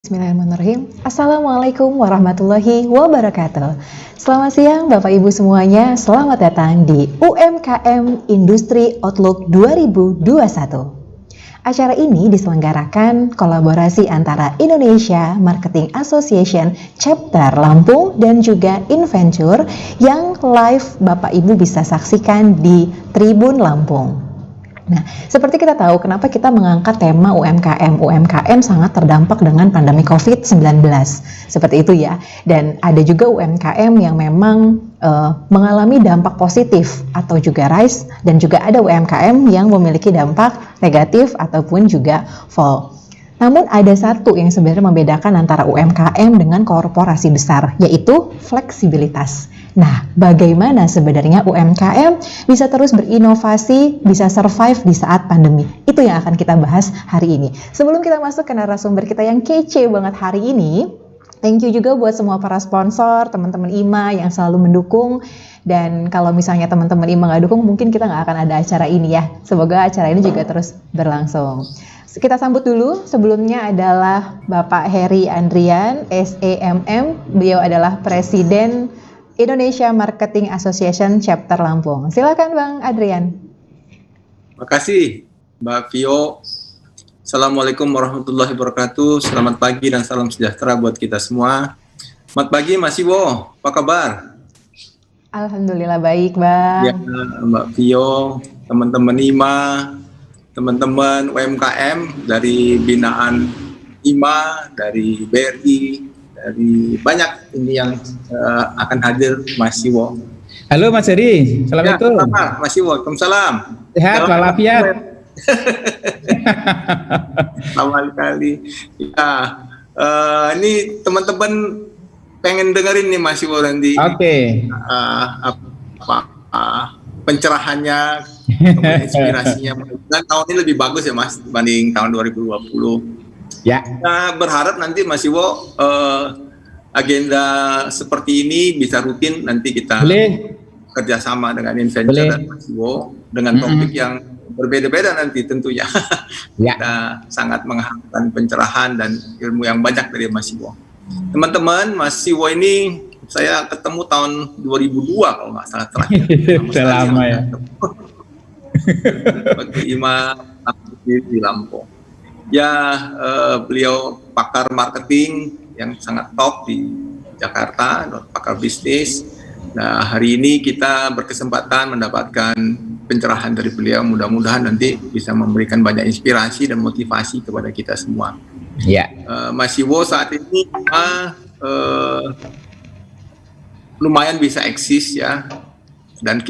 Bismillahirrahmanirrahim. Assalamualaikum warahmatullahi wabarakatuh. Selamat siang Bapak Ibu semuanya. Selamat datang di UMKM Industri Outlook 2021. Acara ini diselenggarakan kolaborasi antara Indonesia Marketing Association Chapter Lampung dan juga Inventure yang live Bapak Ibu bisa saksikan di Tribun Lampung. Nah, seperti kita tahu kenapa kita mengangkat tema UMKM. UMKM sangat terdampak dengan pandemi COVID-19. Seperti itu ya. Dan ada juga UMKM yang memang mengalami dampak positif atau juga rise, dan juga ada UMKM yang memiliki dampak negatif ataupun juga fall. Namun ada satu yang sebenarnya membedakan antara UMKM dengan korporasi besar, yaitu fleksibilitas. Nah, bagaimana sebenarnya UMKM bisa terus berinovasi, bisa survive di saat pandemi? Itu yang akan kita bahas hari ini. Sebelum kita masuk ke narasumber kita yang kece banget hari ini, thank you juga buat semua para sponsor, teman-teman IMA yang selalu mendukung. Dan kalau misalnya teman-teman IMA nggak dukung, mungkin kita nggak akan ada acara ini ya. Semoga acara ini juga terus berlangsung. Kita sambut dulu, sebelumnya adalah Bapak Heri Andrian, SEMM. Beliau adalah Presiden Indonesia Marketing Association Chapter Lampung. Silakan Bang Adrian. Makasih Mbak Vio. Assalamualaikum warahmatullahi wabarakatuh. Selamat pagi dan salam sejahtera buat kita semua. Selamat pagi Mas Iwo, apa kabar? Alhamdulillah baik Bang. Ya, Mbak Vio, teman-teman IMA, teman-teman UMKM dari binaan IMA, dari BRI, dari banyak ini yang akan hadir Mas Iwo. Halo Mas Heri, assalamualaikum. Ya, Mas Iwo, waalaikumsalam. Sehat, walafiat. Lama sekali. Ya, ini teman-teman pengen dengerin nih Mas Iwo nanti. Oke. Pencerahannya, inspirasinya. Dan tahun ini lebih bagus ya Mas dibanding tahun 2020. Ya. Kita berharap nanti Mas Iwo agenda seperti ini bisa rutin nanti kita kerjasama dengan Inventure dan Mas Iwo dengan topik yang berbeda-beda nanti tentunya. Ya. Kita sangat mengharapkan pencerahan dan ilmu yang banyak dari Mas Iwo. Teman-teman, Mas Iwo ini saya ketemu tahun 2002 kalau nggak salah terakhir. Sudah lama ya. Bagi IMA di Lampung. Ya, beliau pakar marketing yang sangat top di Jakarta, pakar bisnis. Nah, hari ini kita berkesempatan mendapatkan pencerahan dari beliau. Mudah-mudahan nanti bisa memberikan banyak inspirasi dan motivasi kepada kita semua. Ya. Mas Iwo saat ini lumayan bisa eksis ya, dan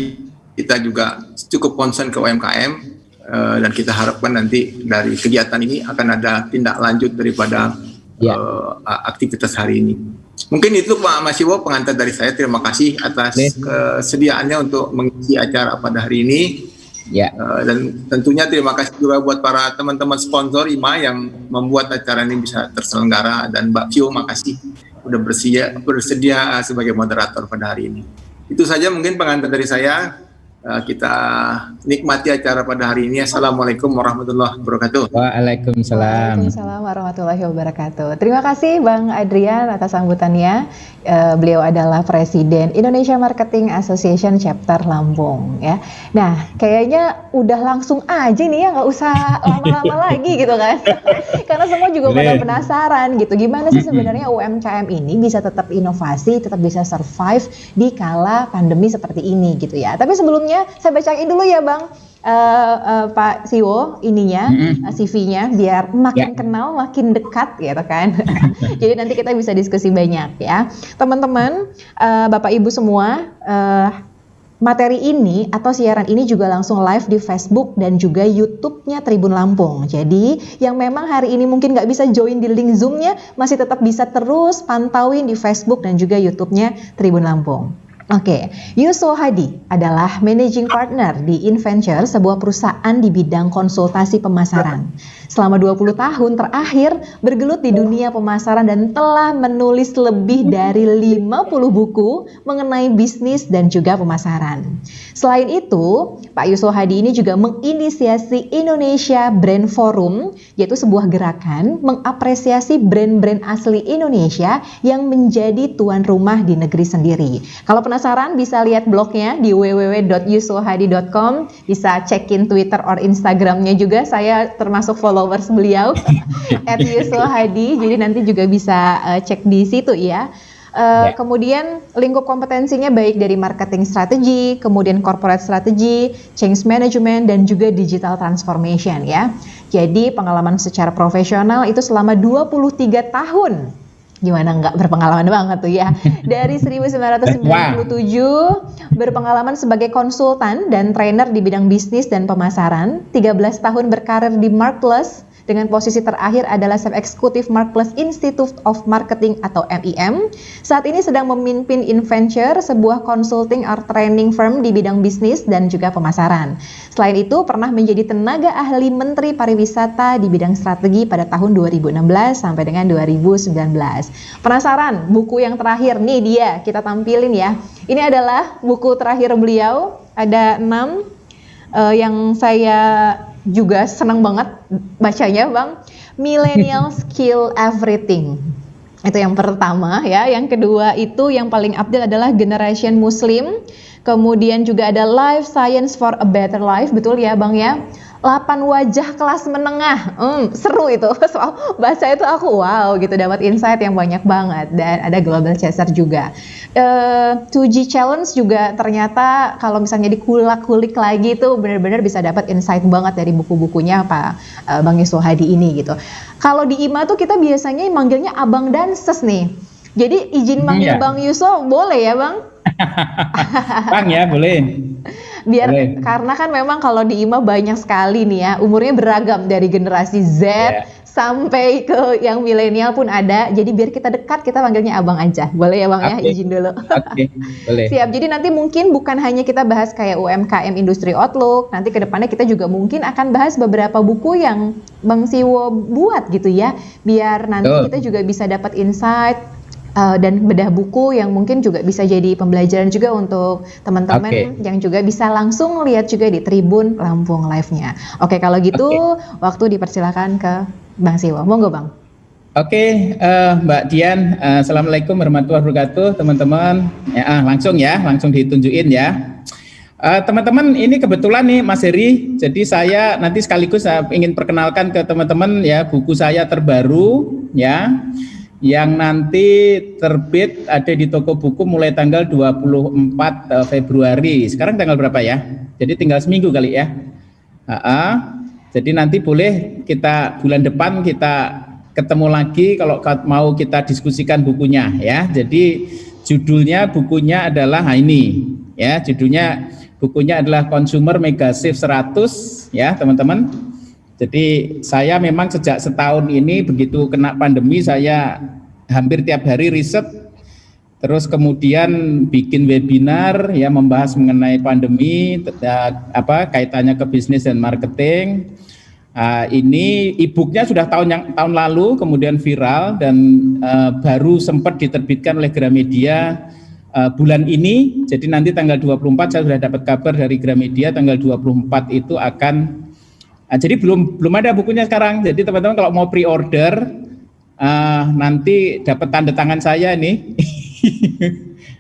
kita juga cukup concern ke UMKM, dan kita harapkan nanti dari kegiatan ini akan ada tindak lanjut daripada aktivitas hari ini. Mungkin itu Pak Mas Iwo pengantar dari saya. Terima kasih atas kesediaannya untuk mengisi acara pada hari ini. Ya. Dan tentunya terima kasih juga buat para teman-teman sponsor IMA yang membuat acara ini bisa terselenggara, dan Mbak Vio makasih udah bersedia sebagai moderator pada hari ini. Itu saja mungkin pengantar dari saya. Kita nikmati acara pada hari ini. Assalamualaikum warahmatullahi wabarakatuh. Waalaikumsalam. Waalaikumsalam warahmatullahi wabarakatuh. Terima kasih Bang Adrian atas sambutannya. Beliau adalah Presiden Indonesia Marketing Association Chapter Lampung ya. Nah, kayaknya udah langsung aja nih ya, nggak usah lama-lama lagi gitu kan. Karena semua juga pada penasaran gitu. Gimana sih sebenarnya UMKM ini bisa tetap inovasi, tetap bisa survive di kala pandemi seperti ini gitu ya. Tapi sebelumnya saya bacain dulu ya Bang Pak Siwo ininya CV-nya biar makin kenal, makin dekat gitu kan. Jadi nanti kita bisa diskusi banyak ya. Teman-teman, Bapak Ibu semua, materi ini atau siaran ini juga langsung live di Facebook dan juga YouTube-nya Tribun Lampung. Jadi yang memang hari ini mungkin nggak bisa join di link Zoom-nya, masih tetap bisa terus pantauin di Facebook dan juga YouTube-nya Tribun Lampung. Oke, Yusuf Hadi adalah Managing Partner di InVenture, sebuah perusahaan di bidang konsultasi pemasaran. Selama 20 tahun terakhir bergelut di dunia pemasaran dan telah menulis lebih dari 50 buku mengenai bisnis dan juga pemasaran. Selain itu, Pak Yusuf Hadi ini juga menginisiasi Indonesia Brand Forum, yaitu sebuah gerakan mengapresiasi brand-brand asli Indonesia yang menjadi tuan rumah di negeri sendiri. Kalau penasaran bisa lihat blognya di www.yusufhadi.com, bisa cekin Twitter or Instagramnya juga, saya termasuk followers beliau @yusufhadi, jadi nanti juga bisa cek di situ ya. Kemudian lingkup kompetensinya baik dari marketing strategi, kemudian corporate strategi, change management, dan juga digital transformation ya. Jadi pengalaman secara profesional itu selama 23 tahun. Gimana nggak berpengalaman banget tuh ya. Dari 1997 berpengalaman sebagai konsultan dan trainer di bidang bisnis dan pemasaran, 13 tahun berkarir di Markless, dengan posisi terakhir adalah Chief Executive Markless Institute of Marketing atau MIM. Saat ini sedang memimpin InVenture, sebuah consulting or training firm di bidang bisnis dan juga pemasaran. Selain itu, pernah menjadi tenaga ahli Menteri Pariwisata di bidang strategi pada tahun 2016 sampai dengan 2019. Penasaran buku yang terakhir? Nih dia, kita tampilin ya. Ini adalah buku terakhir beliau, ada 6 yang saya juga senang banget bacanya, Bang. Millennial Skill Everything. Itu yang pertama ya. Yang kedua itu yang paling update adalah Generation Muslim. Kemudian juga ada Life Science for a Better Life. Betul ya, Bang ya? 8 wajah kelas menengah. Seru itu. Soal baca itu aku wow gitu, dapat insight yang banyak banget. Dan ada Global Chaser juga. 2G Challenge juga ternyata kalau misalnya dikulik-kulik lagi itu benar-benar bisa dapat insight banget dari buku-bukunya Pak Bang Yusuf Hadi ini gitu. Kalau di IMA tuh kita biasanya manggilnya Abang Danses nih. Jadi izin manggil Bang Yusuf boleh ya, Bang? Bang ya, boleh. Biar karena kan memang kalau di IMA banyak sekali nih ya, umurnya beragam dari generasi Z sampai ke yang milenial pun ada. Jadi biar kita dekat, kita panggilnya Abang aja. Boleh ya, Bang ya? Izin dulu. Boleh. Siap. Jadi nanti mungkin bukan hanya kita bahas kayak UMKM Industri Outlook, nanti ke depannya kita juga mungkin akan bahas beberapa buku yang Bang Siwo buat gitu ya. Biar nanti kita juga bisa dapat insight dan bedah buku yang mungkin juga bisa jadi pembelajaran juga untuk teman-teman yang juga bisa langsung lihat juga di Tribun Lampung Live-nya. Oke, kalau gitu waktu dipersilakan ke Bang Siwo. Monggo, Bang. Oke, Mbak Dian, Assalamualaikum warahmatullahi wabarakatuh, teman-teman. Langsung ditunjukin ya. Teman-teman, ini kebetulan nih Mas Heri, jadi saya nanti sekaligus ingin perkenalkan ke teman-teman ya buku saya terbaru ya, yang nanti terbit ada di toko buku mulai tanggal 24 Februari. Sekarang tanggal berapa ya? Jadi tinggal seminggu kali ya. Jadi nanti boleh kita bulan depan kita ketemu lagi kalau mau kita diskusikan bukunya ya. Jadi judulnya bukunya adalah ini ya, judulnya bukunya adalah Consumer Mega Shift 100 ya, teman-teman. Jadi saya memang sejak setahun ini begitu kena pandemi saya hampir tiap hari riset, terus kemudian bikin webinar ya membahas mengenai pandemi, kaitannya ke bisnis dan marketing. Ini e-booknya sudah tahun lalu kemudian viral dan baru sempat diterbitkan oleh Gramedia bulan ini. Jadi nanti tanggal 24 saya sudah dapat kabar dari Gramedia tanggal 24 itu akan jadi belum ada bukunya sekarang. Jadi teman-teman kalau mau pre-order nanti dapat tanda tangan saya nih.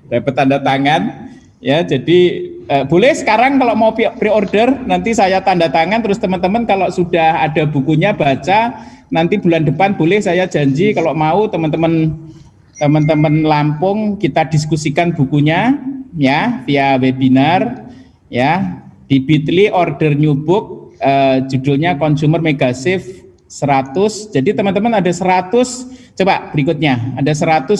Dapat tanda tangan ya. Jadi boleh sekarang kalau mau pre-order nanti saya tanda tangan, terus teman-teman kalau sudah ada bukunya baca nanti bulan depan boleh, saya janji kalau mau teman-teman Lampung kita diskusikan bukunya ya via webinar ya di Bitly order new book. Judulnya Consumer Mega Shift 100. Jadi teman-teman ada 100, coba berikutnya ada 100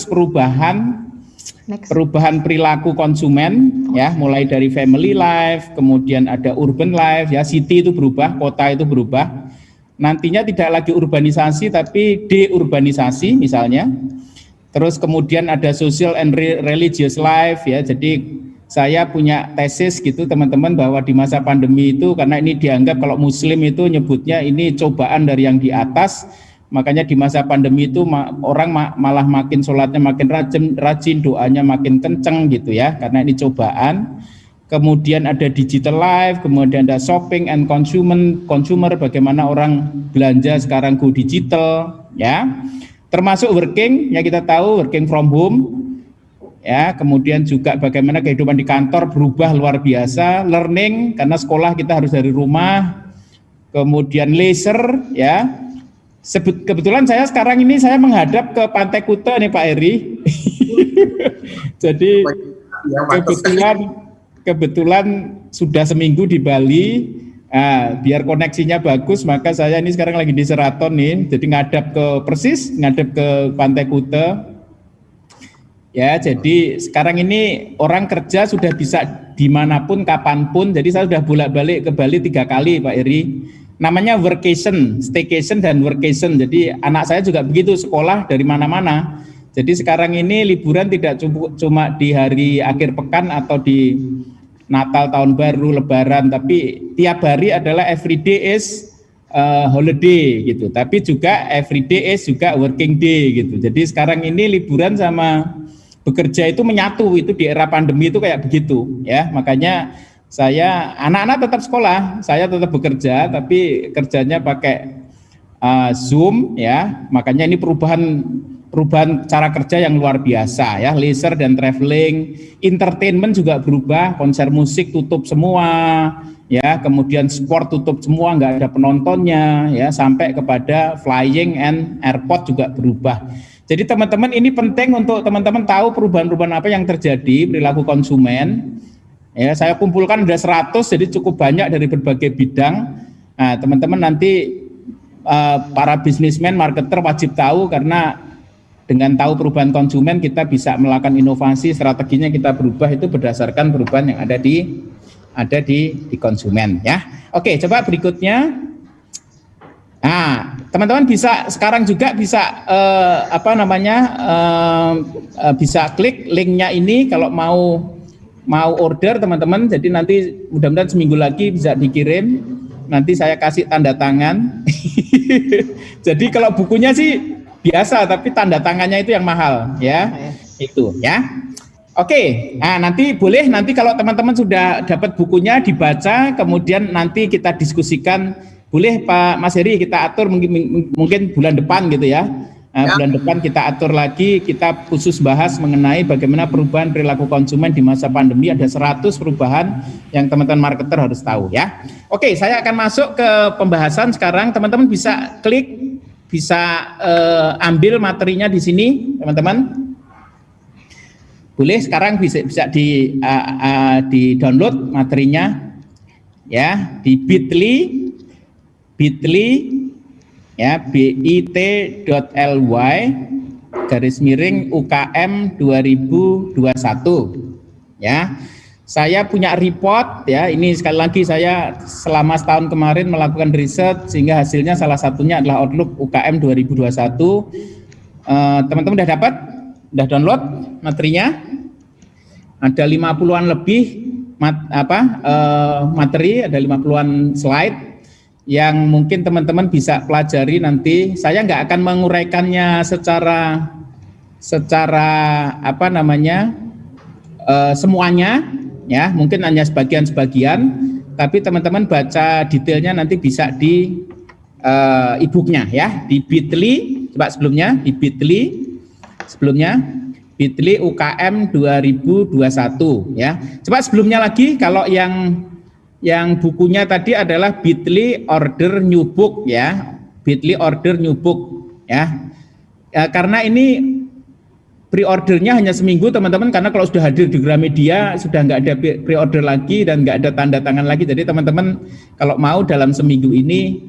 perubahan perilaku konsumen ya, mulai dari family life, kemudian ada urban life ya, city itu berubah, kota itu berubah. Nantinya tidak lagi urbanisasi tapi deurbanisasi misalnya. Terus kemudian ada social and religious life ya. Jadi saya punya tesis gitu teman-teman, bahwa di masa pandemi itu, karena ini dianggap kalau muslim itu nyebutnya ini cobaan dari yang di atas, makanya di masa pandemi itu orang malah makin sholatnya makin rajin, doanya makin kenceng gitu ya, karena ini cobaan. Kemudian ada digital life, kemudian ada shopping and consumer, bagaimana orang belanja sekarang go digital ya. Termasuk working, ya kita tahu working from home, ya. Kemudian juga bagaimana kehidupan di kantor berubah luar biasa, learning karena sekolah kita harus dari rumah, kemudian leisure, ya. Kebetulan saya sekarang ini saya menghadap ke Pantai Kuta nih Pak Eri. Jadi kebetulan sudah seminggu di Bali. Biar koneksinya bagus, maka saya ini sekarang lagi di Seraton nih, jadi ngadap ke Pantai Kuta. Ya, jadi sekarang ini orang kerja sudah bisa dimanapun, kapanpun. Jadi saya sudah bolak-balik ke Bali 3 kali, Pak Eri. Namanya workation, staycation dan workation. Jadi anak saya juga begitu, sekolah dari mana-mana. Jadi sekarang ini liburan tidak cuma di hari akhir pekan atau di Natal, Tahun Baru, Lebaran, tapi tiap hari adalah everyday is holiday gitu. Tapi juga everyday is juga working day gitu. Jadi sekarang ini liburan sama bekerja itu menyatu, itu di era pandemi itu kayak begitu ya. Makanya saya, anak-anak tetap sekolah, saya tetap bekerja, tapi kerjanya pakai Zoom ya. Makanya ini perubahan cara kerja yang luar biasa ya. Leisure dan traveling, entertainment juga berubah, konser musik tutup semua ya, kemudian sport tutup semua, nggak ada penontonnya ya, sampai kepada flying and airport juga berubah. Jadi teman-teman, ini penting untuk teman-teman tahu perubahan-perubahan apa yang terjadi perilaku konsumen. Ya, saya kumpulkan udah 100, jadi cukup banyak dari berbagai bidang. Nah, teman-teman nanti para bisnismen, marketer wajib tahu, karena dengan tahu perubahan konsumen kita bisa melakukan inovasi, strateginya kita berubah itu berdasarkan perubahan yang ada di konsumen ya. Oke, coba berikutnya. Nah, teman-teman bisa sekarang juga bisa bisa klik linknya ini kalau mau order teman-teman. Jadi nanti mudah-mudahan seminggu lagi bisa dikirim. Nanti saya kasih tanda tangan. Jadi kalau bukunya sih biasa, tapi tanda tangannya itu yang mahal ya. Itu ya. Oke, nah nanti boleh, nanti kalau teman-teman sudah dapat bukunya dibaca, kemudian nanti kita diskusikan. Boleh Pak Mas Heri, kita atur mungkin bulan depan gitu ya. Bulan depan kita atur lagi, kita khusus bahas mengenai bagaimana perubahan perilaku konsumen di masa pandemi. Ada 100 perubahan yang teman-teman marketer harus tahu ya. Oke, saya akan masuk ke pembahasan sekarang. Teman-teman bisa klik, bisa ambil materinya di sini, teman-teman. Boleh sekarang bisa di download materinya ya di bit.ly ya, bit.ly/UKM 2021 ya. Saya punya report ya, ini sekali lagi saya selama setahun kemarin melakukan riset sehingga hasilnya salah satunya adalah Outlook UKM 2021. Teman-teman udah dapat? Udah download materinya? Ada 50-an lebih materi, ada 50-an slide yang mungkin teman-teman bisa pelajari nanti. Saya nggak akan menguraikannya secara semuanya ya, mungkin hanya sebagian-sebagian, tapi teman-teman baca detailnya nanti bisa di e-booknya ya, di bit.ly. Coba sebelumnya di bit.ly UKM 2021 ya. Coba sebelumnya lagi, kalau yang bukunya tadi adalah bit.ly order new book ya, bit.ly order new book ya. Karena ini pre-ordernya hanya seminggu teman-teman, karena kalau sudah hadir di Gramedia sudah nggak ada pre-order lagi dan nggak ada tanda tangan lagi. Jadi teman-teman kalau mau dalam seminggu ini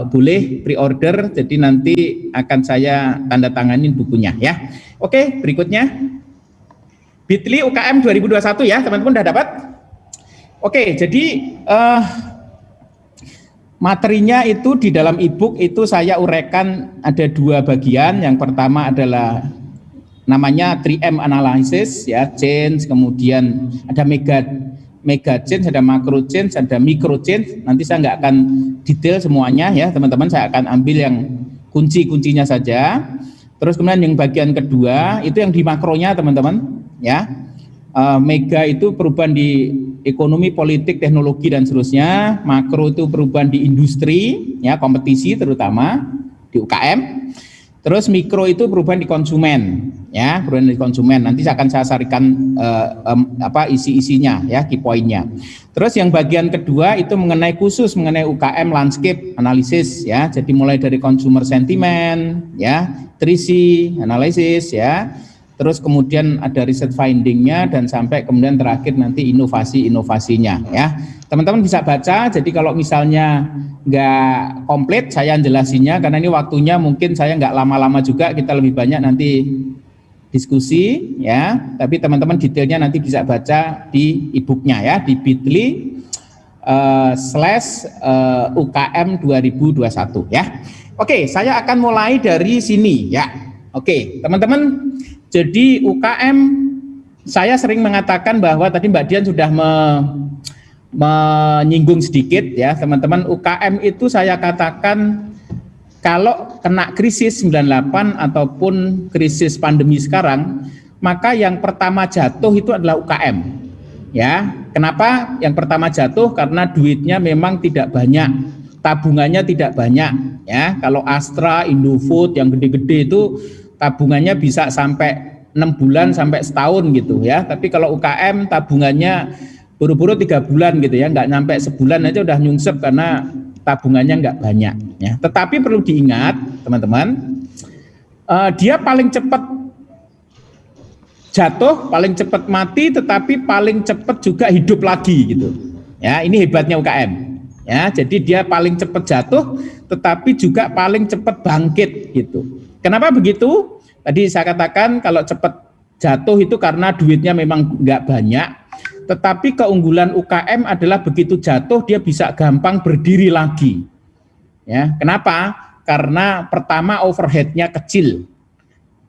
boleh pre-order, jadi nanti akan saya tanda tanganin bukunya ya. Oke, berikutnya bit.ly UKM 2021 ya, teman-teman udah dapat? Oke, jadi materinya itu di dalam e-book itu saya uraikan ada 2 bagian. Yang pertama adalah namanya 3M analysis ya, change, kemudian ada mega change, ada macro change, ada micro change. Nanti saya nggak akan detail semuanya ya teman-teman, saya akan ambil yang kunci-kuncinya saja. Terus kemudian yang bagian kedua itu yang di makronya teman-teman ya. Mega itu perubahan di ekonomi, politik, teknologi dan seterusnya. Makro itu perubahan di industri ya, kompetisi terutama di UKM. Terus mikro itu perubahan di konsumen ya, perubahan di konsumen. Nanti akan saya sarikan isi-isinya ya, key point-nya. Terus yang bagian kedua itu mengenai khusus mengenai UKM landscape analisis ya. Jadi mulai dari consumer sentiment ya, 3C analisis ya. Terus kemudian ada riset findingnya dan sampai kemudian terakhir nanti inovasi-inovasinya ya. Teman-teman bisa baca, jadi kalau misalnya nggak komplit saya jelasinnya karena ini waktunya mungkin saya nggak lama-lama juga, kita lebih banyak nanti diskusi ya. Tapi teman-teman detailnya nanti bisa baca di e-booknya ya, di bit.ly/UKM 2021 ya. Oke, saya akan mulai dari sini ya. Oke, teman-teman. Jadi UKM, saya sering mengatakan bahwa tadi Mbak Dian sudah menyinggung sedikit ya teman-teman, UKM itu saya katakan kalau kena krisis 98 ataupun krisis pandemi sekarang, maka yang pertama jatuh itu adalah UKM ya. Kenapa yang pertama jatuh? Karena duitnya memang tidak banyak, tabungannya tidak banyak ya. Kalau Astra, Indofood yang gede-gede itu tabungannya bisa sampai 6 bulan sampai setahun gitu ya. Tapi kalau UKM tabungannya buru-buru 3 bulan gitu ya, nggak nyampe sebulan aja udah nyungsep karena tabungannya nggak banyak ya. Tetapi perlu diingat teman-teman, dia paling cepat jatuh, paling cepat mati, tetapi paling cepat juga hidup lagi gitu ya. Ini hebatnya UKM ya. Jadi dia paling cepat jatuh tetapi juga paling cepat bangkit gitu. Kenapa begitu? Tadi saya katakan kalau cepat jatuh itu karena duitnya memang nggak banyak, tetapi keunggulan UKM adalah begitu jatuh dia bisa gampang berdiri lagi. Ya, kenapa? Karena pertama overheadnya kecil.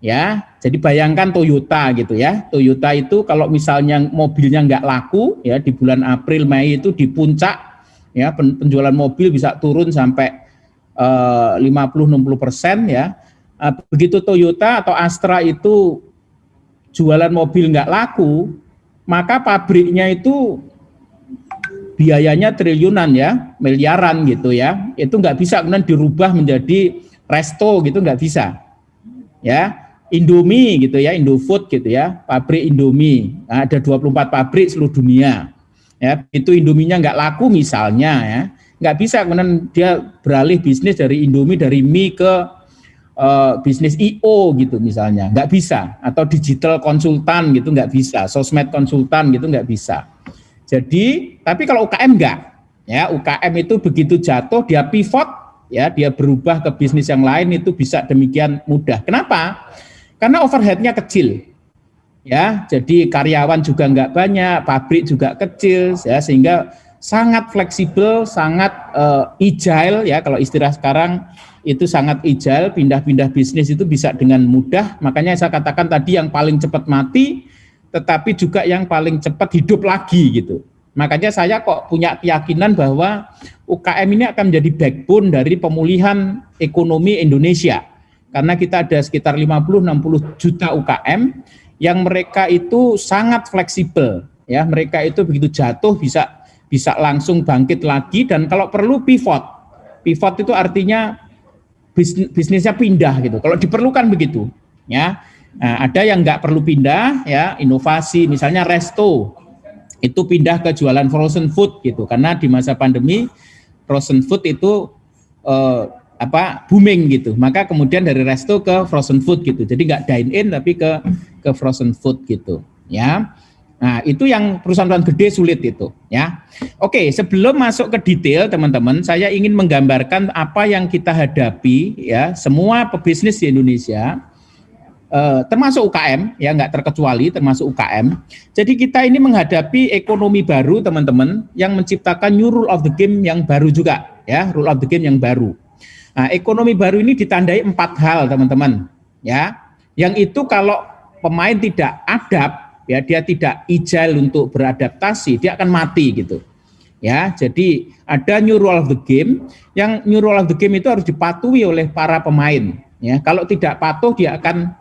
Ya, jadi bayangkan Toyota gitu ya. Toyota itu kalau misalnya mobilnya nggak laku ya di bulan April Mei itu di puncak ya penjualan mobil bisa turun sampai 50-60% ya. Begitu Toyota atau Astra itu jualan mobil nggak laku, maka pabriknya itu biayanya triliunan ya, miliaran gitu ya. Itu nggak bisa kemudian dirubah menjadi resto gitu, nggak bisa. Ya, Indomie gitu ya, Indofood gitu ya, pabrik Indomie. Nah, ada 24 pabrik seluruh dunia. Ya, itu Indominya nggak laku misalnya ya, nggak bisa kemudian dia beralih bisnis dari Indomie, dari mie ke bisnis IO gitu misalnya, nggak bisa, atau digital konsultan gitu nggak bisa, sosmed konsultan gitu nggak bisa. Jadi, tapi kalau UKM nggak, ya UKM itu begitu jatuh dia pivot, ya dia berubah ke bisnis yang lain itu bisa demikian mudah. Kenapa? Karena overheadnya kecil, ya. Jadi karyawan juga nggak banyak, pabrik juga kecil, ya sehingga sangat fleksibel, sangat agile ya kalau istilah sekarang. Itu sangat agile, pindah-pindah bisnis itu bisa dengan mudah. Makanya saya katakan tadi yang paling cepat mati, tetapi juga yang paling cepat hidup lagi gitu. Makanya saya kok punya keyakinan bahwa UKM ini akan menjadi backbone dari pemulihan ekonomi Indonesia. Karena kita ada sekitar 50-60 juta UKM yang mereka itu sangat fleksibel. Ya, mereka itu begitu jatuh bisa langsung bangkit lagi dan kalau perlu pivot. Pivot itu artinya bisnisnya pindah gitu. Kalau diperlukan begitu, ya. Nah, ada yang nggak perlu pindah, ya, inovasi, misalnya resto itu pindah ke jualan frozen food gitu, karena di masa pandemi frozen food itu booming gitu. Maka kemudian dari resto ke frozen food gitu. Jadi nggak dine in tapi ke frozen food gitu, ya. Nah, itu yang perusahaan-perusahaan gede sulit itu, ya. Oke, sebelum masuk ke detail, teman-teman, saya ingin menggambarkan apa yang kita hadapi, ya, semua pebisnis di Indonesia, termasuk UKM, ya, nggak terkecuali, termasuk UKM. Jadi kita ini menghadapi ekonomi baru, teman-teman, yang menciptakan new rule of the game yang baru juga, ya, rule of the game yang baru. Nah, ekonomi baru ini ditandai 4 hal, teman-teman, ya, yang itu kalau pemain tidak adap, ya dia tidak agile untuk beradaptasi, dia akan mati gitu. Ya, jadi ada new rule of the game, yang new rule of the game itu harus dipatuhi oleh para pemain. Ya, kalau tidak patuh dia akan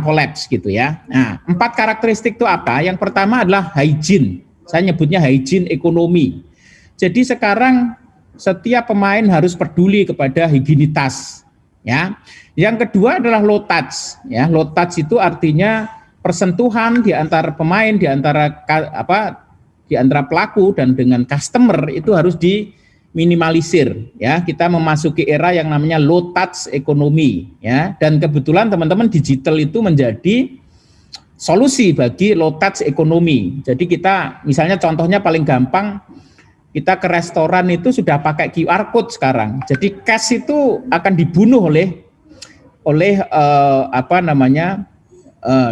kolaps gitu ya. Nah, 4 karakteristik itu apa? Yang pertama adalah hygiene. Saya nyebutnya hygiene ekonomi. Jadi sekarang setiap pemain harus peduli kepada higienitas. Ya. Yang kedua adalah low touch. Ya, low touch itu artinya persentuhan di antara pemain, di antara pelaku dan dengan customer itu harus diminimalisir. Ya, kita memasuki era yang namanya low touch ekonomi. Ya, dan kebetulan teman-teman digital itu menjadi solusi bagi low touch ekonomi. Jadi kita misalnya contohnya paling gampang, kita ke restoran itu sudah pakai QR code sekarang. Jadi cash itu akan dibunuh oleh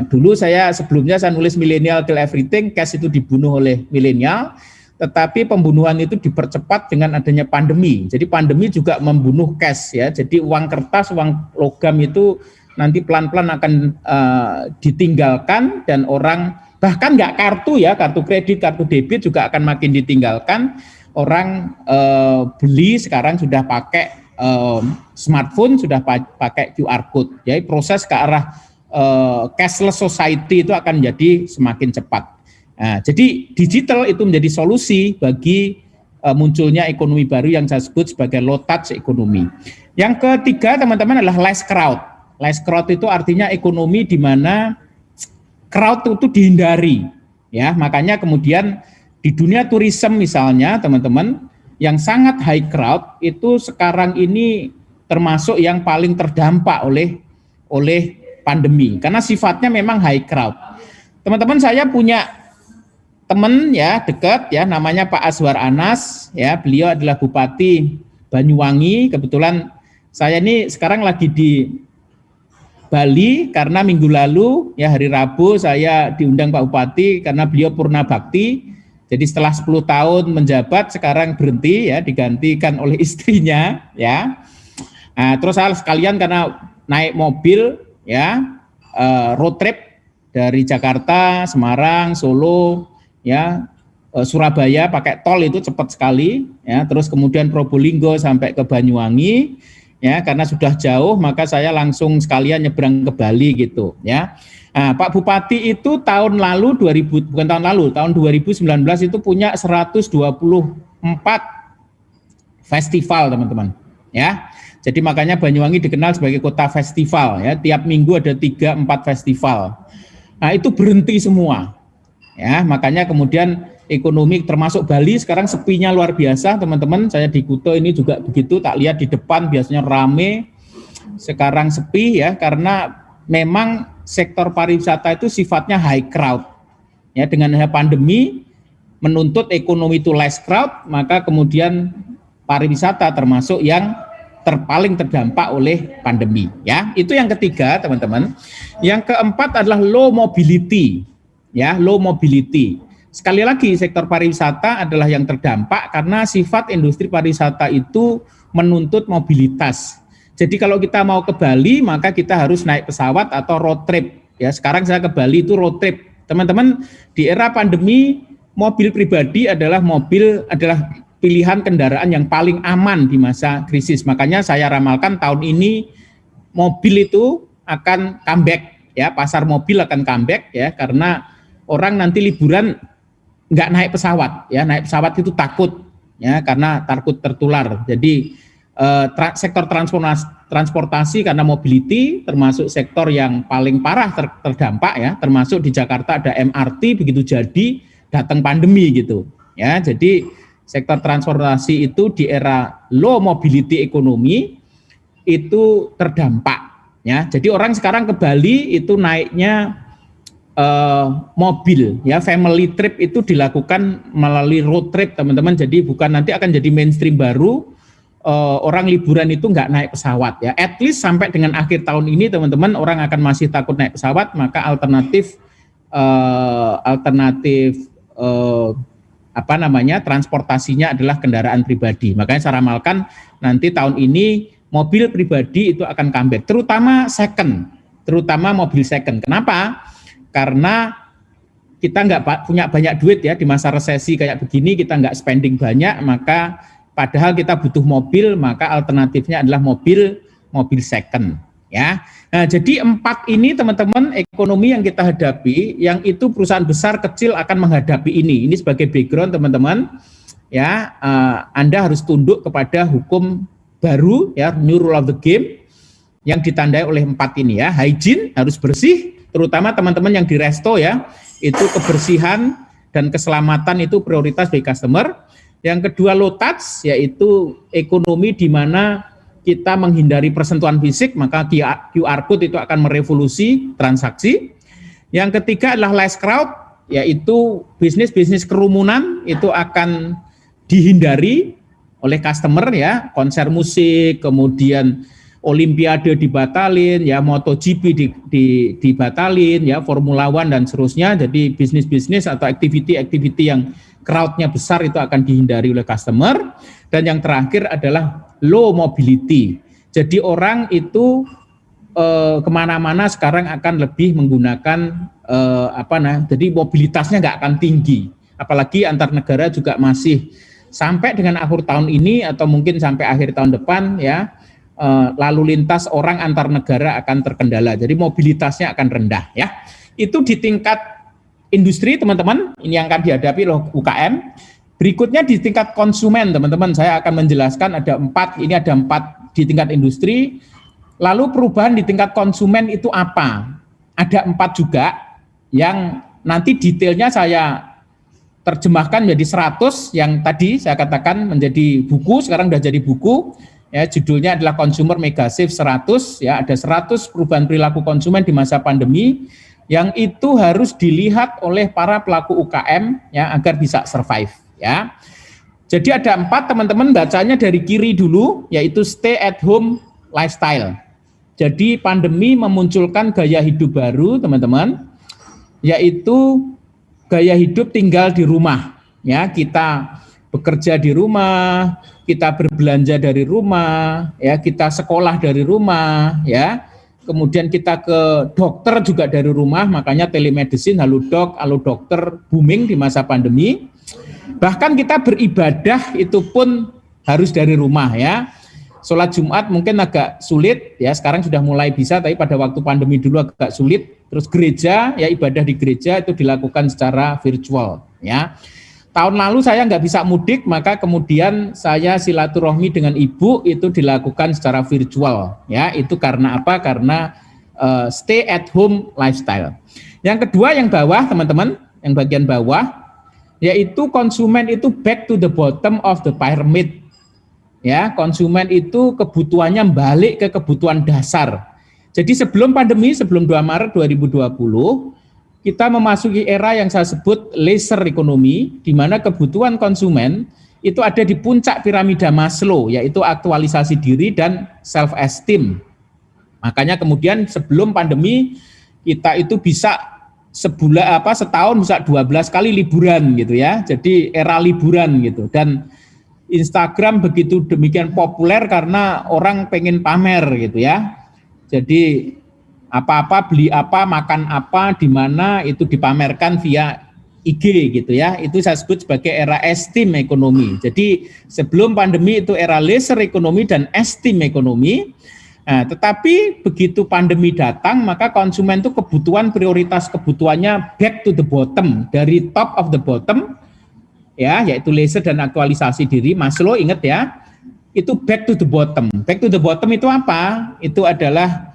dulu sebelumnya saya nulis millennial kill everything, cash itu dibunuh oleh milenial, tetapi pembunuhan itu dipercepat dengan adanya pandemi. Jadi pandemi juga membunuh cash ya. Jadi uang kertas, uang logam itu nanti pelan-pelan akan ditinggalkan, dan orang bahkan nggak kartu ya, kartu kredit, kartu debit juga akan makin ditinggalkan. Orang beli sekarang sudah pakai smartphone, sudah pakai QR code. Jadi proses ke arah cashless society itu akan jadi semakin cepat. Nah, jadi digital itu menjadi solusi bagi munculnya ekonomi baru yang saya sebut sebagai low touch ekonomi. Yang ketiga teman-teman adalah less crowd. Less crowd itu artinya ekonomi di mana crowd itu dihindari. Ya, makanya kemudian di dunia tourism misalnya teman-teman yang sangat high crowd itu sekarang ini termasuk yang paling terdampak oleh pandemi karena sifatnya memang high crowd. Teman-teman, saya punya teman ya dekat ya, namanya Pak Azwar Anas ya, beliau adalah Bupati Banyuwangi. Kebetulan saya ini sekarang lagi di Bali karena minggu lalu ya, hari Rabu saya diundang Pak Bupati karena beliau purna bakti. Jadi setelah 10 tahun menjabat sekarang berhenti ya, digantikan oleh istrinya ya. Nah, terus saya sekalian karena naik mobil ya, road trip dari Jakarta, Semarang, Solo ya, Surabaya pakai tol itu cepat sekali ya, terus kemudian Probolinggo sampai ke Banyuwangi ya, karena sudah jauh maka saya langsung sekalian nyebrang ke Bali gitu ya. Nah, Pak Bupati itu tahun 2019 itu punya 124 festival teman-teman ya. Jadi makanya Banyuwangi dikenal sebagai kota festival ya, tiap minggu ada 3-4 festival. Nah, itu berhenti semua. Ya, makanya kemudian ekonomi termasuk Bali sekarang sepinya luar biasa, teman-teman. Saya di Kuta ini juga begitu, tak lihat di depan biasanya rame. Sekarang sepi ya, karena memang sektor pariwisata itu sifatnya high crowd. Ya, dengan pandemi menuntut ekonomi itu less crowd, maka kemudian pariwisata termasuk yang paling terdampak oleh pandemi ya. Itu yang ketiga teman-teman. Yang keempat adalah low mobility ya, low mobility. Sekali lagi sektor pariwisata adalah yang terdampak karena sifat industri pariwisata itu menuntut mobilitas. Jadi kalau kita mau ke Bali maka kita harus naik pesawat atau road trip ya. Sekarang saya ke Bali itu road trip. Teman-teman, di era pandemi mobil pribadi adalah pilihan kendaraan yang paling aman di masa krisis. Makanya saya ramalkan tahun ini mobil itu akan comeback ya, pasar mobil akan comeback ya, karena orang nanti liburan nggak naik pesawat ya, naik pesawat itu takut ya, karena takut tertular. Jadi sektor transportasi karena mobility termasuk sektor yang paling parah terdampak ya, termasuk di Jakarta ada MRT begitu jadi datang pandemi gitu ya. Jadi sektor transportasi itu di era low mobility ekonomi itu terdampak ya. Jadi orang sekarang ke Bali itu naiknya mobil ya, family trip itu dilakukan melalui road trip teman-teman. Jadi bukan, nanti akan jadi mainstream baru, orang liburan itu nggak naik pesawat ya. At least sampai dengan akhir tahun ini teman-teman orang akan masih takut naik pesawat, maka alternatif transportasinya adalah kendaraan pribadi. Makanya saya ramalkan nanti tahun ini mobil pribadi itu akan comeback, terutama second terutama mobil second. Kenapa? Karena kita nggak punya banyak duit ya di masa resesi kayak begini, kita nggak spending banyak, maka padahal kita butuh mobil, maka alternatifnya adalah mobil second. Ya, nah jadi 4 ini teman-teman ekonomi yang kita hadapi, yang itu perusahaan besar kecil akan menghadapi ini. Ini sebagai background teman-teman. Ya, Anda harus tunduk kepada hukum baru ya, new rule of the game yang ditandai oleh 4 ini ya. Hygiene harus bersih, terutama teman-teman yang di resto ya, itu kebersihan dan keselamatan itu prioritas bagi customer. Yang kedua low touch, yaitu ekonomi di mana kita menghindari persentuhan fisik, maka QR code itu akan merevolusi transaksi. Yang ketiga adalah less crowd, yaitu bisnis kerumunan itu akan dihindari oleh customer ya, konser musik, kemudian Olimpiade dibatalin, ya MotoGP dibatalin, ya Formula One dan seterusnya. Jadi bisnis atau activity yang crowd-nya besar itu akan dihindari oleh customer. Dan yang terakhir adalah low mobility. Jadi orang itu kemana-mana sekarang akan lebih menggunakan jadi mobilitasnya nggak akan tinggi. Apalagi antar negara juga masih sampai dengan akhir tahun ini atau mungkin sampai akhir tahun depan ya. Lalu lintas orang antar negara akan terkendala, jadi mobilitasnya akan rendah ya. Itu di tingkat industri teman-teman, ini yang akan dihadapi loh UKM. Berikutnya di tingkat konsumen teman-teman, saya akan menjelaskan ada 4, ini ada 4 di tingkat industri. Lalu perubahan di tingkat konsumen itu apa? Ada 4 juga yang nanti detailnya saya terjemahkan menjadi 100 yang tadi saya katakan menjadi buku, sekarang sudah jadi buku. Ya, judulnya adalah Consumer Mega Shift 100, ya ada 100 perubahan perilaku konsumen di masa pandemi yang itu harus dilihat oleh para pelaku UKM ya agar bisa survive ya. Jadi ada 4 teman-teman, bacanya dari kiri dulu, yaitu stay at home lifestyle. Jadi pandemi memunculkan gaya hidup baru teman-teman, yaitu gaya hidup tinggal di rumah ya. Kita bekerja di rumah, kita berbelanja dari rumah, ya kita sekolah dari rumah, ya kemudian kita ke dokter juga dari rumah, makanya telemedicine, halodoc, dokter booming di masa pandemi. Bahkan kita beribadah itu pun harus dari rumah ya. Sholat Jumat mungkin agak sulit, ya sekarang sudah mulai bisa, tapi pada waktu pandemi dulu agak sulit. Terus gereja, ya ibadah di gereja itu dilakukan secara virtual, ya. Tahun lalu saya nggak bisa mudik, maka kemudian saya silaturahmi dengan ibu itu dilakukan secara virtual. Ya, itu karena apa? Karena stay at home lifestyle. Yang kedua yang bawah teman-teman, yang bagian bawah, yaitu konsumen itu back to the bottom of the pyramid. Ya, konsumen itu kebutuhannya balik ke kebutuhan dasar. Jadi sebelum pandemi, sebelum 2 Maret 2020, kita memasuki era yang saya sebut leisure economy, di mana kebutuhan konsumen itu ada di puncak piramida Maslow, yaitu aktualisasi diri dan self-esteem. Makanya kemudian sebelum pandemi, kita itu bisa setahun bisa 12 kali liburan gitu ya, jadi era liburan gitu. Dan Instagram begitu demikian populer karena orang pengen pamer gitu ya. Jadi apa-apa, beli apa, makan apa, di mana itu dipamerkan via IG gitu ya. Itu saya sebut sebagai era esteem ekonomi. Jadi sebelum pandemi itu era leisure ekonomi dan esteem ekonomi. Nah, tetapi begitu pandemi datang, maka konsumen itu prioritas kebutuhannya back to the bottom, dari top of the bottom, ya, yaitu leisure dan aktualisasi diri. Maslow ingat ya, itu back to the bottom. Back to the bottom itu apa? Itu adalah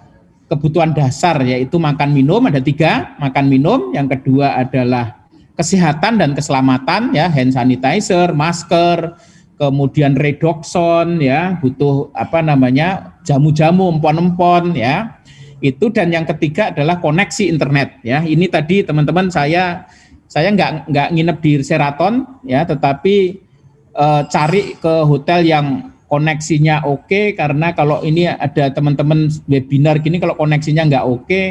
kebutuhan dasar, yaitu makan minum, ada 3, makan minum, yang kedua adalah kesehatan dan keselamatan, ya, hand sanitizer, masker, kemudian redoxon, ya, butuh jamu-jamu, empon-empon, ya, itu, dan yang ketiga adalah koneksi internet, ya. Ini tadi teman-teman saya nggak nginep di Sheraton, ya, tetapi cari ke hotel yang koneksinya oke, karena kalau ini ada teman-teman webinar gini, kalau koneksinya nggak oke,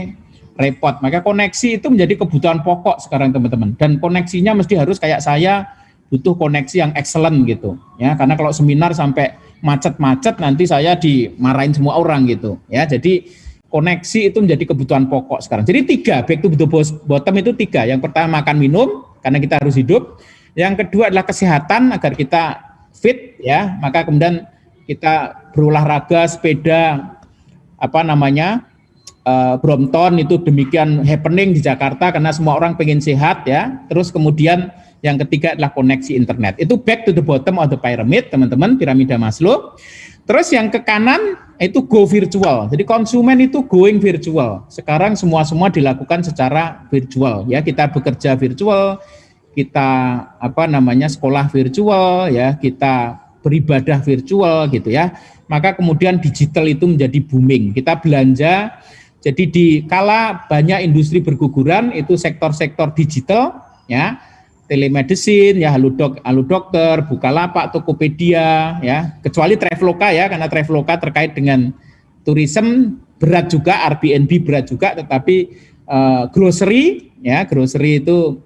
repot. Maka koneksi itu menjadi kebutuhan pokok sekarang teman-teman, dan koneksinya mesti harus kayak saya, butuh koneksi yang excellent gitu ya, karena kalau seminar sampai macet-macet nanti saya dimarahin semua orang gitu ya. Jadi koneksi itu menjadi kebutuhan pokok sekarang. Jadi 3, back to the bottom itu 3. Yang pertama makan minum, karena kita harus hidup. Yang kedua adalah kesehatan, agar kita fit, ya. Maka kemudian kita berolahraga, sepeda, Brompton itu demikian happening di Jakarta karena semua orang pengen sehat, ya. Terus kemudian yang ketiga adalah koneksi internet. Itu back to the bottom of the pyramid, teman-teman, piramida Maslow. Terus yang ke kanan itu go virtual. Jadi konsumen itu going virtual. Sekarang semua dilakukan secara virtual, ya. Kita bekerja virtual, kita sekolah virtual, ya. Kita beribadah virtual, gitu ya. Maka kemudian digital itu menjadi booming. Kita belanja. Jadi di kala banyak industri berguguran, itu sektor-sektor digital, ya. Telemedicine, ya, Halo Dokter, Bukalapak, Tokopedia, ya, kecuali Traveloka, ya, karena Traveloka terkait dengan tourism berat juga, Airbnb berat juga, tetapi grocery, ya, grocery itu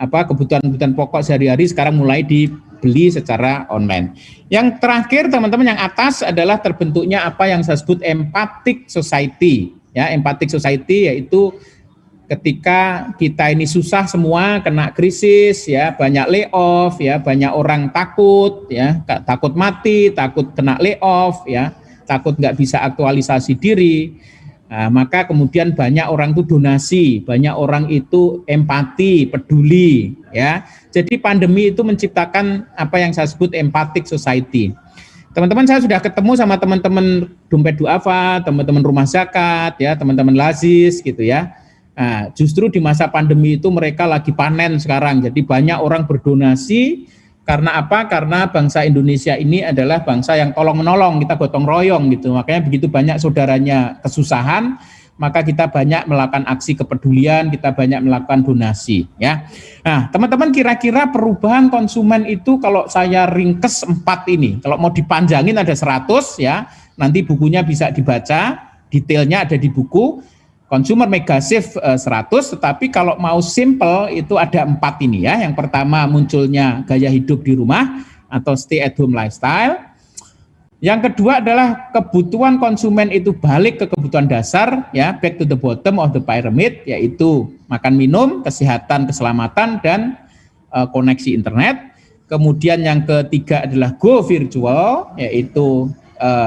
kebutuhan pokok sehari-hari sekarang mulai dibeli secara online. Yang terakhir, teman-teman, yang atas adalah terbentuknya apa yang saya sebut empathic society, ya, empathic society yaitu ketika kita ini susah semua, kena krisis, ya, banyak layoff, ya, banyak orang takut, ya, takut mati, takut kena layoff, ya, takut nggak bisa aktualisasi diri. Nah, maka kemudian banyak orang itu donasi, banyak orang itu empati, peduli, ya. Jadi pandemi itu menciptakan apa yang saya sebut empathic society. Teman-teman, saya sudah ketemu sama teman-teman Dompet Duafa, teman-teman Rumah Zakat, ya, teman-teman Lazis, gitu ya. Nah, justru di masa pandemi itu mereka lagi panen sekarang. Jadi banyak orang berdonasi karena apa? Karena bangsa Indonesia ini adalah bangsa yang tolong menolong, kita gotong royong gitu. Makanya begitu banyak saudaranya kesusahan, maka kita banyak melakukan aksi kepedulian, kita banyak melakukan donasi, ya. Nah, teman-teman, kira-kira perubahan konsumen itu kalau saya ringkes 4 ini, kalau mau dipanjangin ada 100, ya. Nanti bukunya bisa dibaca, detailnya ada di buku. Consumer mega shift 100, tetapi kalau mau simple itu ada 4 ini, ya. Yang pertama munculnya gaya hidup di rumah atau stay at home lifestyle. Yang kedua adalah kebutuhan konsumen itu balik ke kebutuhan dasar, ya, back to the bottom of the pyramid, yaitu makan minum, kesehatan, keselamatan, dan koneksi internet. Kemudian yang ketiga adalah go virtual, yaitu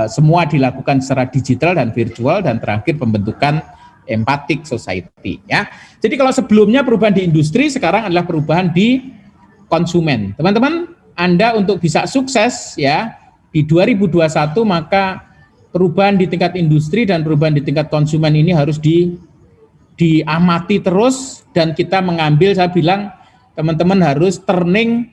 semua dilakukan secara digital dan virtual, dan terakhir pembentukan empathic society, ya. Jadi kalau sebelumnya perubahan di industri, sekarang adalah perubahan di konsumen. Teman-teman, Anda untuk bisa sukses, ya, di 2021, maka perubahan di tingkat industri dan perubahan di tingkat konsumen ini harus diamati terus, dan kita mengambil, saya bilang, teman-teman harus turning,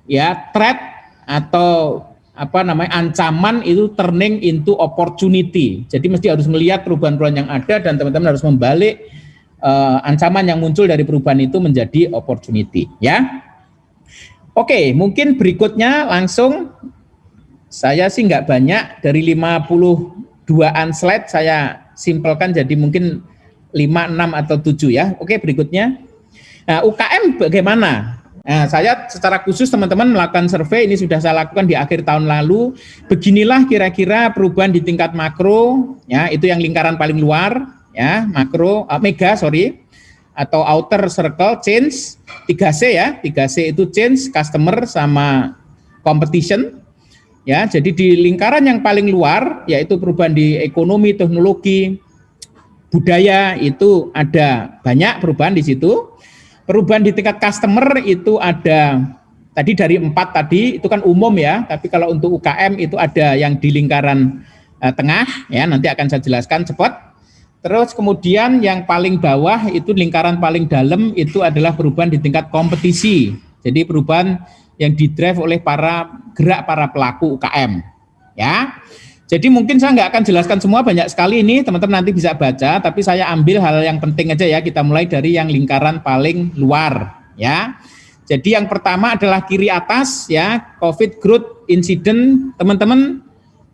ya, threat atau ancaman itu turning into opportunity. Jadi mesti harus melihat perubahan-perubahan yang ada, dan teman-teman harus membalik ancaman yang muncul dari perubahan itu menjadi opportunity, ya. Oke, mungkin berikutnya langsung, saya sih nggak banyak, dari 52an slide saya simpelkan jadi mungkin 5, 6 atau 7, ya. Oke, berikutnya. Nah, UKM bagaimana? Nah, saya secara khusus, teman-teman, melakukan survei, ini sudah saya lakukan di akhir tahun lalu. Beginilah kira-kira perubahan di tingkat makro, ya, itu yang lingkaran paling luar, ya, mega, atau outer circle, change, 3C, ya, 3C itu change, customer, sama competition, ya. Jadi di lingkaran yang paling luar, yaitu perubahan di ekonomi, teknologi, budaya, itu ada banyak perubahan di situ. Perubahan di tingkat customer itu ada, tadi dari 4 tadi, itu kan umum, ya, tapi kalau untuk UKM itu ada yang di lingkaran tengah, ya, nanti akan saya jelaskan cepat. Terus kemudian yang paling bawah itu lingkaran paling dalam itu adalah perubahan di tingkat kompetisi. Jadi perubahan yang didrive oleh para pelaku UKM, ya. Jadi mungkin saya nggak akan jelaskan semua, banyak sekali ini, teman-teman nanti bisa baca, tapi saya ambil hal yang penting aja, ya. Kita mulai dari yang lingkaran paling luar, ya. Jadi yang pertama adalah kiri atas, ya, COVID growth incident. Teman-teman,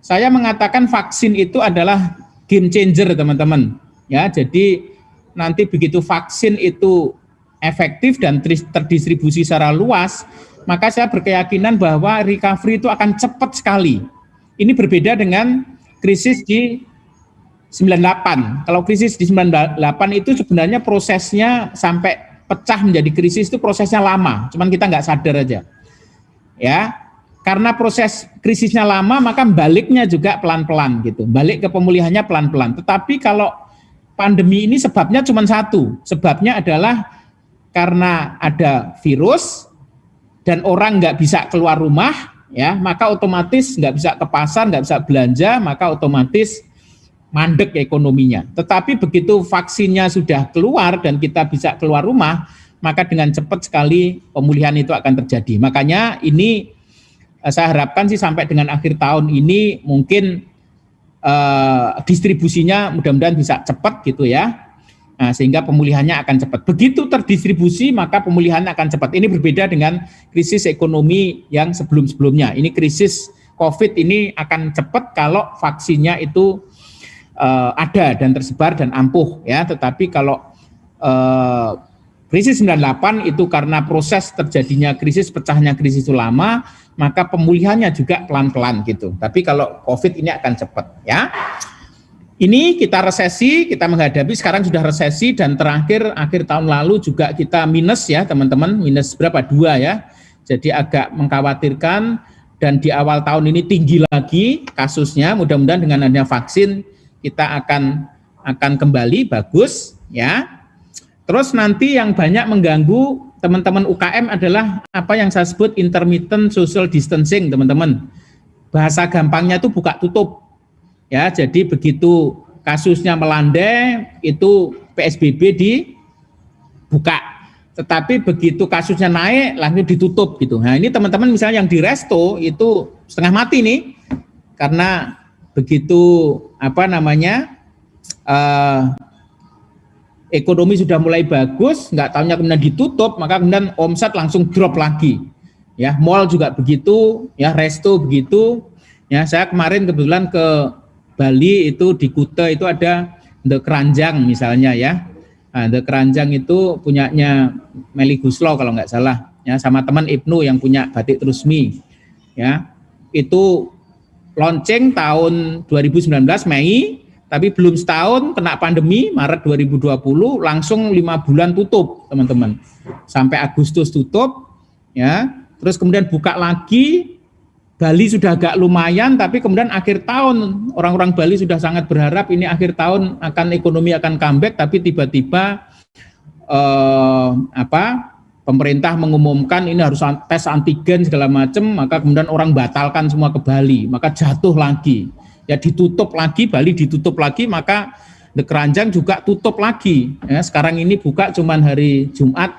saya mengatakan vaksin itu adalah game changer, teman-teman, ya. Jadi nanti begitu vaksin itu efektif dan terdistribusi secara luas, maka saya berkeyakinan bahwa recovery itu akan cepat sekali. Ini berbeda dengan krisis di 98. Kalau krisis di 98 itu sebenarnya prosesnya sampai pecah menjadi krisis itu prosesnya lama, cuman kita nggak sadar aja. Ya, karena proses krisisnya lama, maka baliknya juga pelan-pelan gitu. Balik ke pemulihannya pelan-pelan. Tetapi kalau pandemi ini sebabnya cuma satu. Sebabnya adalah karena ada virus dan orang nggak bisa keluar rumah, ya, maka otomatis nggak bisa ke pasar, nggak bisa belanja, maka otomatis mandek ekonominya. Tetapi begitu vaksinnya sudah keluar dan kita bisa keluar rumah, maka dengan cepat sekali pemulihan itu akan terjadi. Makanya ini saya harapkan sih sampai dengan akhir tahun ini mungkin distribusinya mudah-mudahan bisa cepat gitu ya. Nah, sehingga pemulihannya akan cepat. Begitu terdistribusi maka pemulihannya akan cepat. Ini berbeda dengan krisis ekonomi yang sebelum-sebelumnya. Ini krisis COVID ini akan cepat kalau vaksinnya itu ada dan tersebar dan ampuh ya. Tetapi kalau krisis 98 itu karena proses terjadinya krisis, pecahnya krisis itu lama, maka pemulihannya juga pelan-pelan gitu. Tapi kalau COVID ini akan cepat ya. Ini kita resesi, kita menghadapi sekarang sudah resesi dan terakhir akhir tahun lalu juga kita minus ya teman-teman, minus berapa? 2 ya. Jadi agak mengkhawatirkan dan di awal tahun ini tinggi lagi kasusnya. Mudah-mudahan dengan adanya vaksin kita akan kembali bagus ya. Terus nanti yang banyak mengganggu teman-teman UKM adalah apa yang saya sebut intermittent social distancing, teman-teman. Bahasa gampangnya itu buka tutup. Ya, jadi begitu kasusnya melandai itu PSBB dibuka. Tetapi begitu kasusnya naik langsung ditutup gitu. Nah, ini teman-teman misalnya yang di resto itu setengah mati nih. Karena begitu ekonomi sudah mulai bagus, nggak tahunya kemudian ditutup, maka kemudian omset langsung drop lagi. Ya, mall juga begitu, ya, resto begitu. Ya, saya kemarin kebetulan ke Bali itu di Kuta itu ada The Keranjang misalnya ya. Nah, The Keranjang itu punyanya Meli Guslo kalau nggak salah, ya, sama teman Ibnu yang punya Batik Trusmi. Ya, itu launching tahun 2019 Mei. Tapi belum setahun kena pandemi, Maret 2020 langsung 5 bulan tutup teman-teman. Sampai Agustus tutup, ya. Terus kemudian buka lagi, Bali sudah agak lumayan, tapi kemudian akhir tahun orang-orang Bali sudah sangat berharap ini akhir tahun ekonomi akan comeback, tapi tiba-tiba pemerintah mengumumkan ini harus tes antigen segala macam, maka kemudian orang batalkan semua ke Bali, maka jatuh lagi. Ya ditutup lagi, Bali ditutup lagi, maka The Keranjang juga tutup lagi. Ya, sekarang ini buka cuman hari Jumat,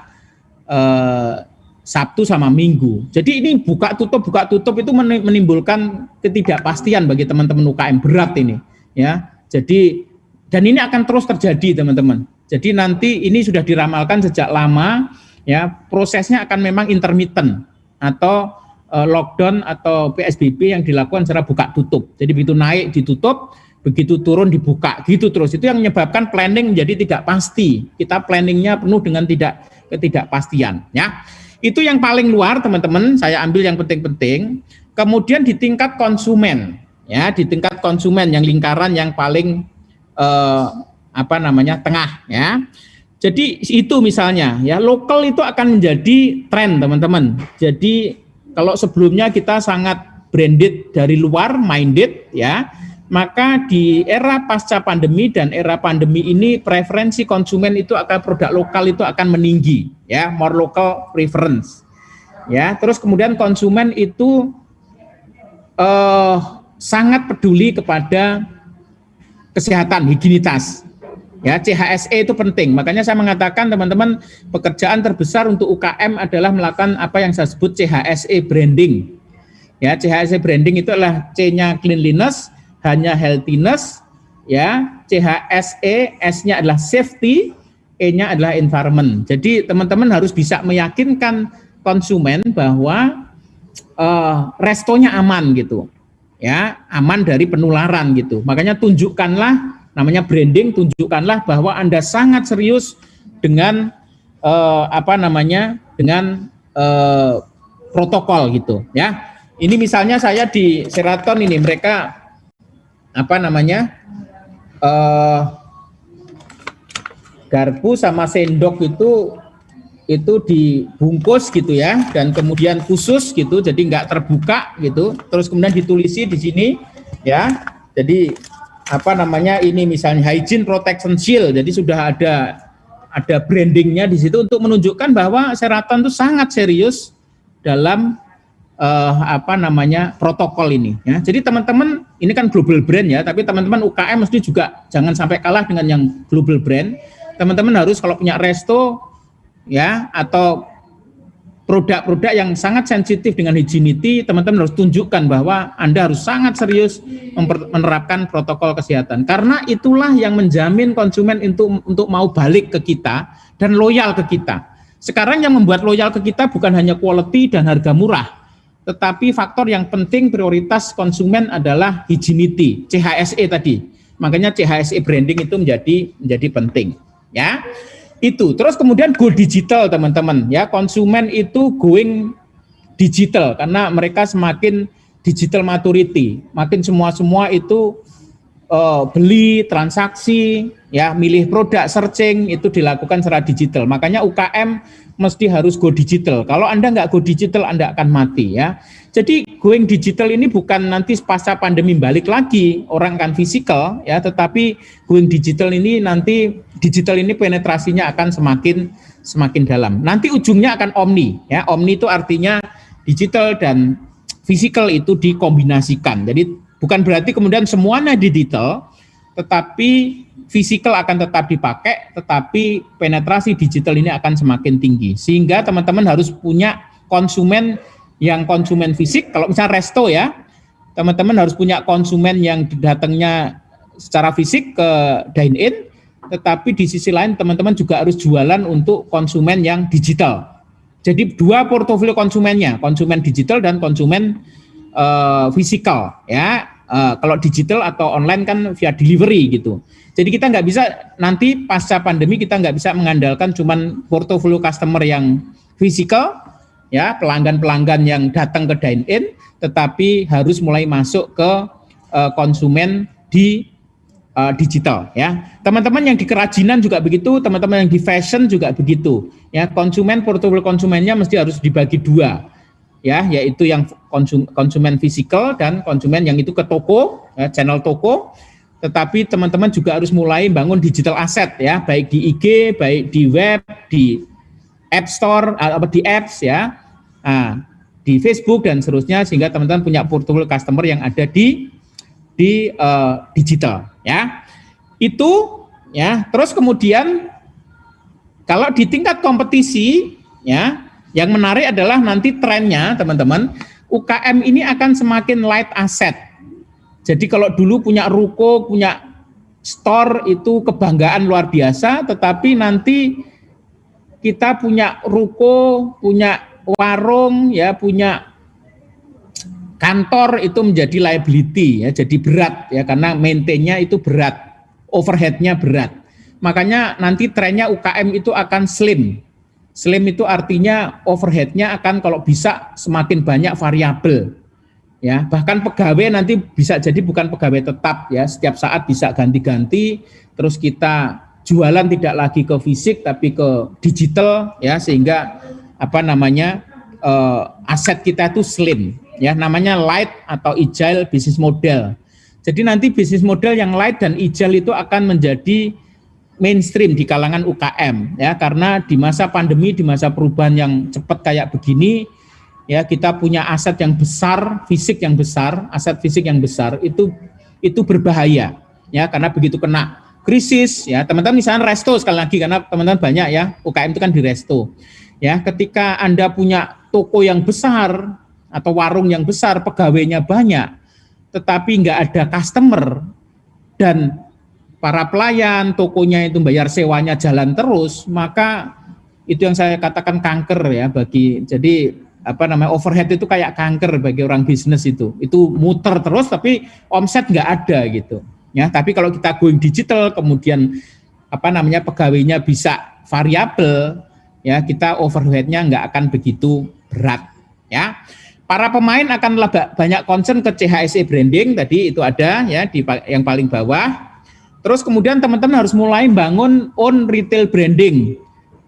Sabtu sama Minggu. Jadi ini buka tutup itu menimbulkan ketidakpastian bagi teman-teman UKM, berat ini. Ya, jadi dan ini akan terus terjadi teman-teman. Jadi nanti ini sudah diramalkan sejak lama. Ya, prosesnya akan memang intermittent atau lockdown atau PSBB yang dilakukan secara buka tutup. Jadi begitu naik ditutup, begitu turun dibuka, gitu terus. Itu yang menyebabkan planning menjadi tidak pasti. Kita planningnya penuh dengan ketidakpastian. Ya, itu yang paling luar teman-teman. Saya ambil yang penting-penting. Kemudian di tingkat konsumen, ya, di tingkat konsumen yang lingkaran yang paling tengah, ya. Jadi itu misalnya, ya, lokal itu akan menjadi tren teman-teman. Jadi kalau sebelumnya kita sangat branded dari luar, minded, ya, maka di era pasca pandemi dan era pandemi ini preferensi konsumen itu akan produk lokal itu akan meninggi, ya, more local preference, ya. Terus kemudian konsumen itu sangat peduli kepada kesehatan, higienitas. Ya, CHSE itu penting. Makanya saya mengatakan teman-teman, pekerjaan terbesar untuk UKM adalah melakukan apa yang saya sebut CHSE branding. Ya, CHSE branding itu adalah C-nya cleanliness, H-nya healthiness, ya, CHSE, S-nya adalah safety, E-nya adalah environment. Jadi teman-teman harus bisa meyakinkan konsumen bahwa restonya aman gitu. Ya, aman dari penularan gitu. Makanya tunjukkanlah, namanya branding, tunjukkanlah bahwa Anda sangat serius dengan dengan protokol gitu, ya. Ini misalnya saya di Sheraton ini, mereka garpu sama sendok itu dibungkus gitu ya, dan kemudian khusus gitu, jadi nggak terbuka gitu. Terus kemudian ditulisi di sini ya. Jadi apa namanya, ini misalnya hygiene protection shield. Jadi sudah ada brandingnya di situ untuk menunjukkan bahwa Sheraton itu sangat serius dalam apa namanya, protokol ini ya. Jadi teman-teman, ini kan global brand ya, tapi teman-teman UKM mesti juga jangan sampai kalah dengan yang global brand. Teman-teman harus kalau punya resto ya, atau produk-produk yang sangat sensitif dengan hygienity, teman-teman harus tunjukkan bahwa Anda harus sangat serius menerapkan protokol kesehatan. Karena itulah yang menjamin konsumen untuk mau balik ke kita dan loyal ke kita. Sekarang yang membuat loyal ke kita bukan hanya quality dan harga murah, tetapi faktor yang penting prioritas konsumen adalah hygienity, CHSE tadi. Makanya CHSE branding itu menjadi penting ya. Itu terus kemudian go digital teman-teman ya, konsumen itu going digital karena mereka semakin digital maturity, makin semua itu beli, transaksi ya, milih produk, searching itu dilakukan secara digital. Makanya UKM mesti harus go digital. Kalau Anda nggak go digital, Anda akan mati ya. Jadi going digital ini bukan nanti pasca pandemi balik lagi orang kan fisikal ya, tetapi going digital ini nanti digital ini penetrasinya akan semakin dalam. Nanti ujungnya akan omni ya. Omni itu artinya digital dan fisikal itu dikombinasikan. Jadi bukan berarti kemudian semuanya digital, tetapi fisikal akan tetap dipakai, tetapi penetrasi digital ini akan semakin tinggi. Sehingga teman-teman harus punya konsumen yang konsumen fisik. Kalau misalnya resto ya, teman-teman harus punya konsumen yang datangnya secara fisik ke dine-in, tetapi di sisi lain teman-teman juga harus jualan untuk konsumen yang digital. Jadi dua portofolio konsumennya, konsumen digital dan konsumen fisikal ya. Kalau digital atau online kan via delivery gitu. Jadi kita nggak bisa nanti pasca pandemi kita nggak bisa mengandalkan cuman portofolio customer yang fisikal ya, pelanggan-pelanggan yang datang ke dine-in, tetapi harus mulai masuk ke konsumen di digital ya. Teman-teman yang di kerajinan juga begitu, teman-teman yang di fashion juga begitu ya. Konsumen, portofolio konsumennya mesti harus dibagi dua ya, yaitu yang konsumen fisikal dan konsumen yang itu ke toko ya, channel toko. Tetapi teman-teman juga harus mulai bangun digital asset ya, baik di IG, baik di web, di App Store atau di apps ya, di Facebook dan seterusnya, sehingga teman-teman punya portfolio customer yang ada di digital ya. Itu ya. Terus kemudian kalau di tingkat kompetisi ya, yang menarik adalah nanti trennya teman-teman, UKM ini akan semakin light asset. Jadi kalau dulu punya ruko, punya store itu kebanggaan luar biasa, tetapi nanti kita punya ruko, punya warung ya, punya kantor itu menjadi liability ya, jadi berat ya, karena maintain-nya itu berat, overhead-nya berat. Makanya nanti trennya UKM itu akan slim. Slim itu artinya overhead-nya akan kalau bisa semakin banyak variabel. Ya, bahkan pegawai nanti bisa jadi bukan pegawai tetap ya, setiap saat bisa ganti-ganti, terus kita jualan tidak lagi ke fisik tapi ke digital ya, sehingga apa namanya aset kita itu slim ya, namanya light atau agile business model. Jadi nanti bisnis model yang light dan agile itu akan menjadi mainstream di kalangan UKM ya, karena di masa pandemi, di masa perubahan yang cepat kayak begini ya, kita punya aset yang besar, fisik yang besar, aset fisik yang besar itu berbahaya ya, karena begitu kena krisis ya, teman-teman misalnya resto, sekali lagi karena teman-teman banyak ya, UKM itu kan di resto ya, ketika Anda punya toko yang besar atau warung yang besar, pegawainya banyak, tetapi nggak ada customer dan para pelayan tokonya itu bayar sewanya jalan terus, maka itu yang saya katakan kanker ya bagi, jadi apa namanya, overhead itu kayak kanker bagi orang bisnis, itu muter terus tapi omset nggak ada gitu ya. Tapi kalau kita going digital, kemudian apa namanya, pegawainya bisa variabel ya, kita overheadnya nggak akan begitu berat ya. Para pemain akan banyak concern ke CHSE branding tadi itu ada ya di yang paling bawah. Terus kemudian teman-teman harus mulai bangun own retail branding.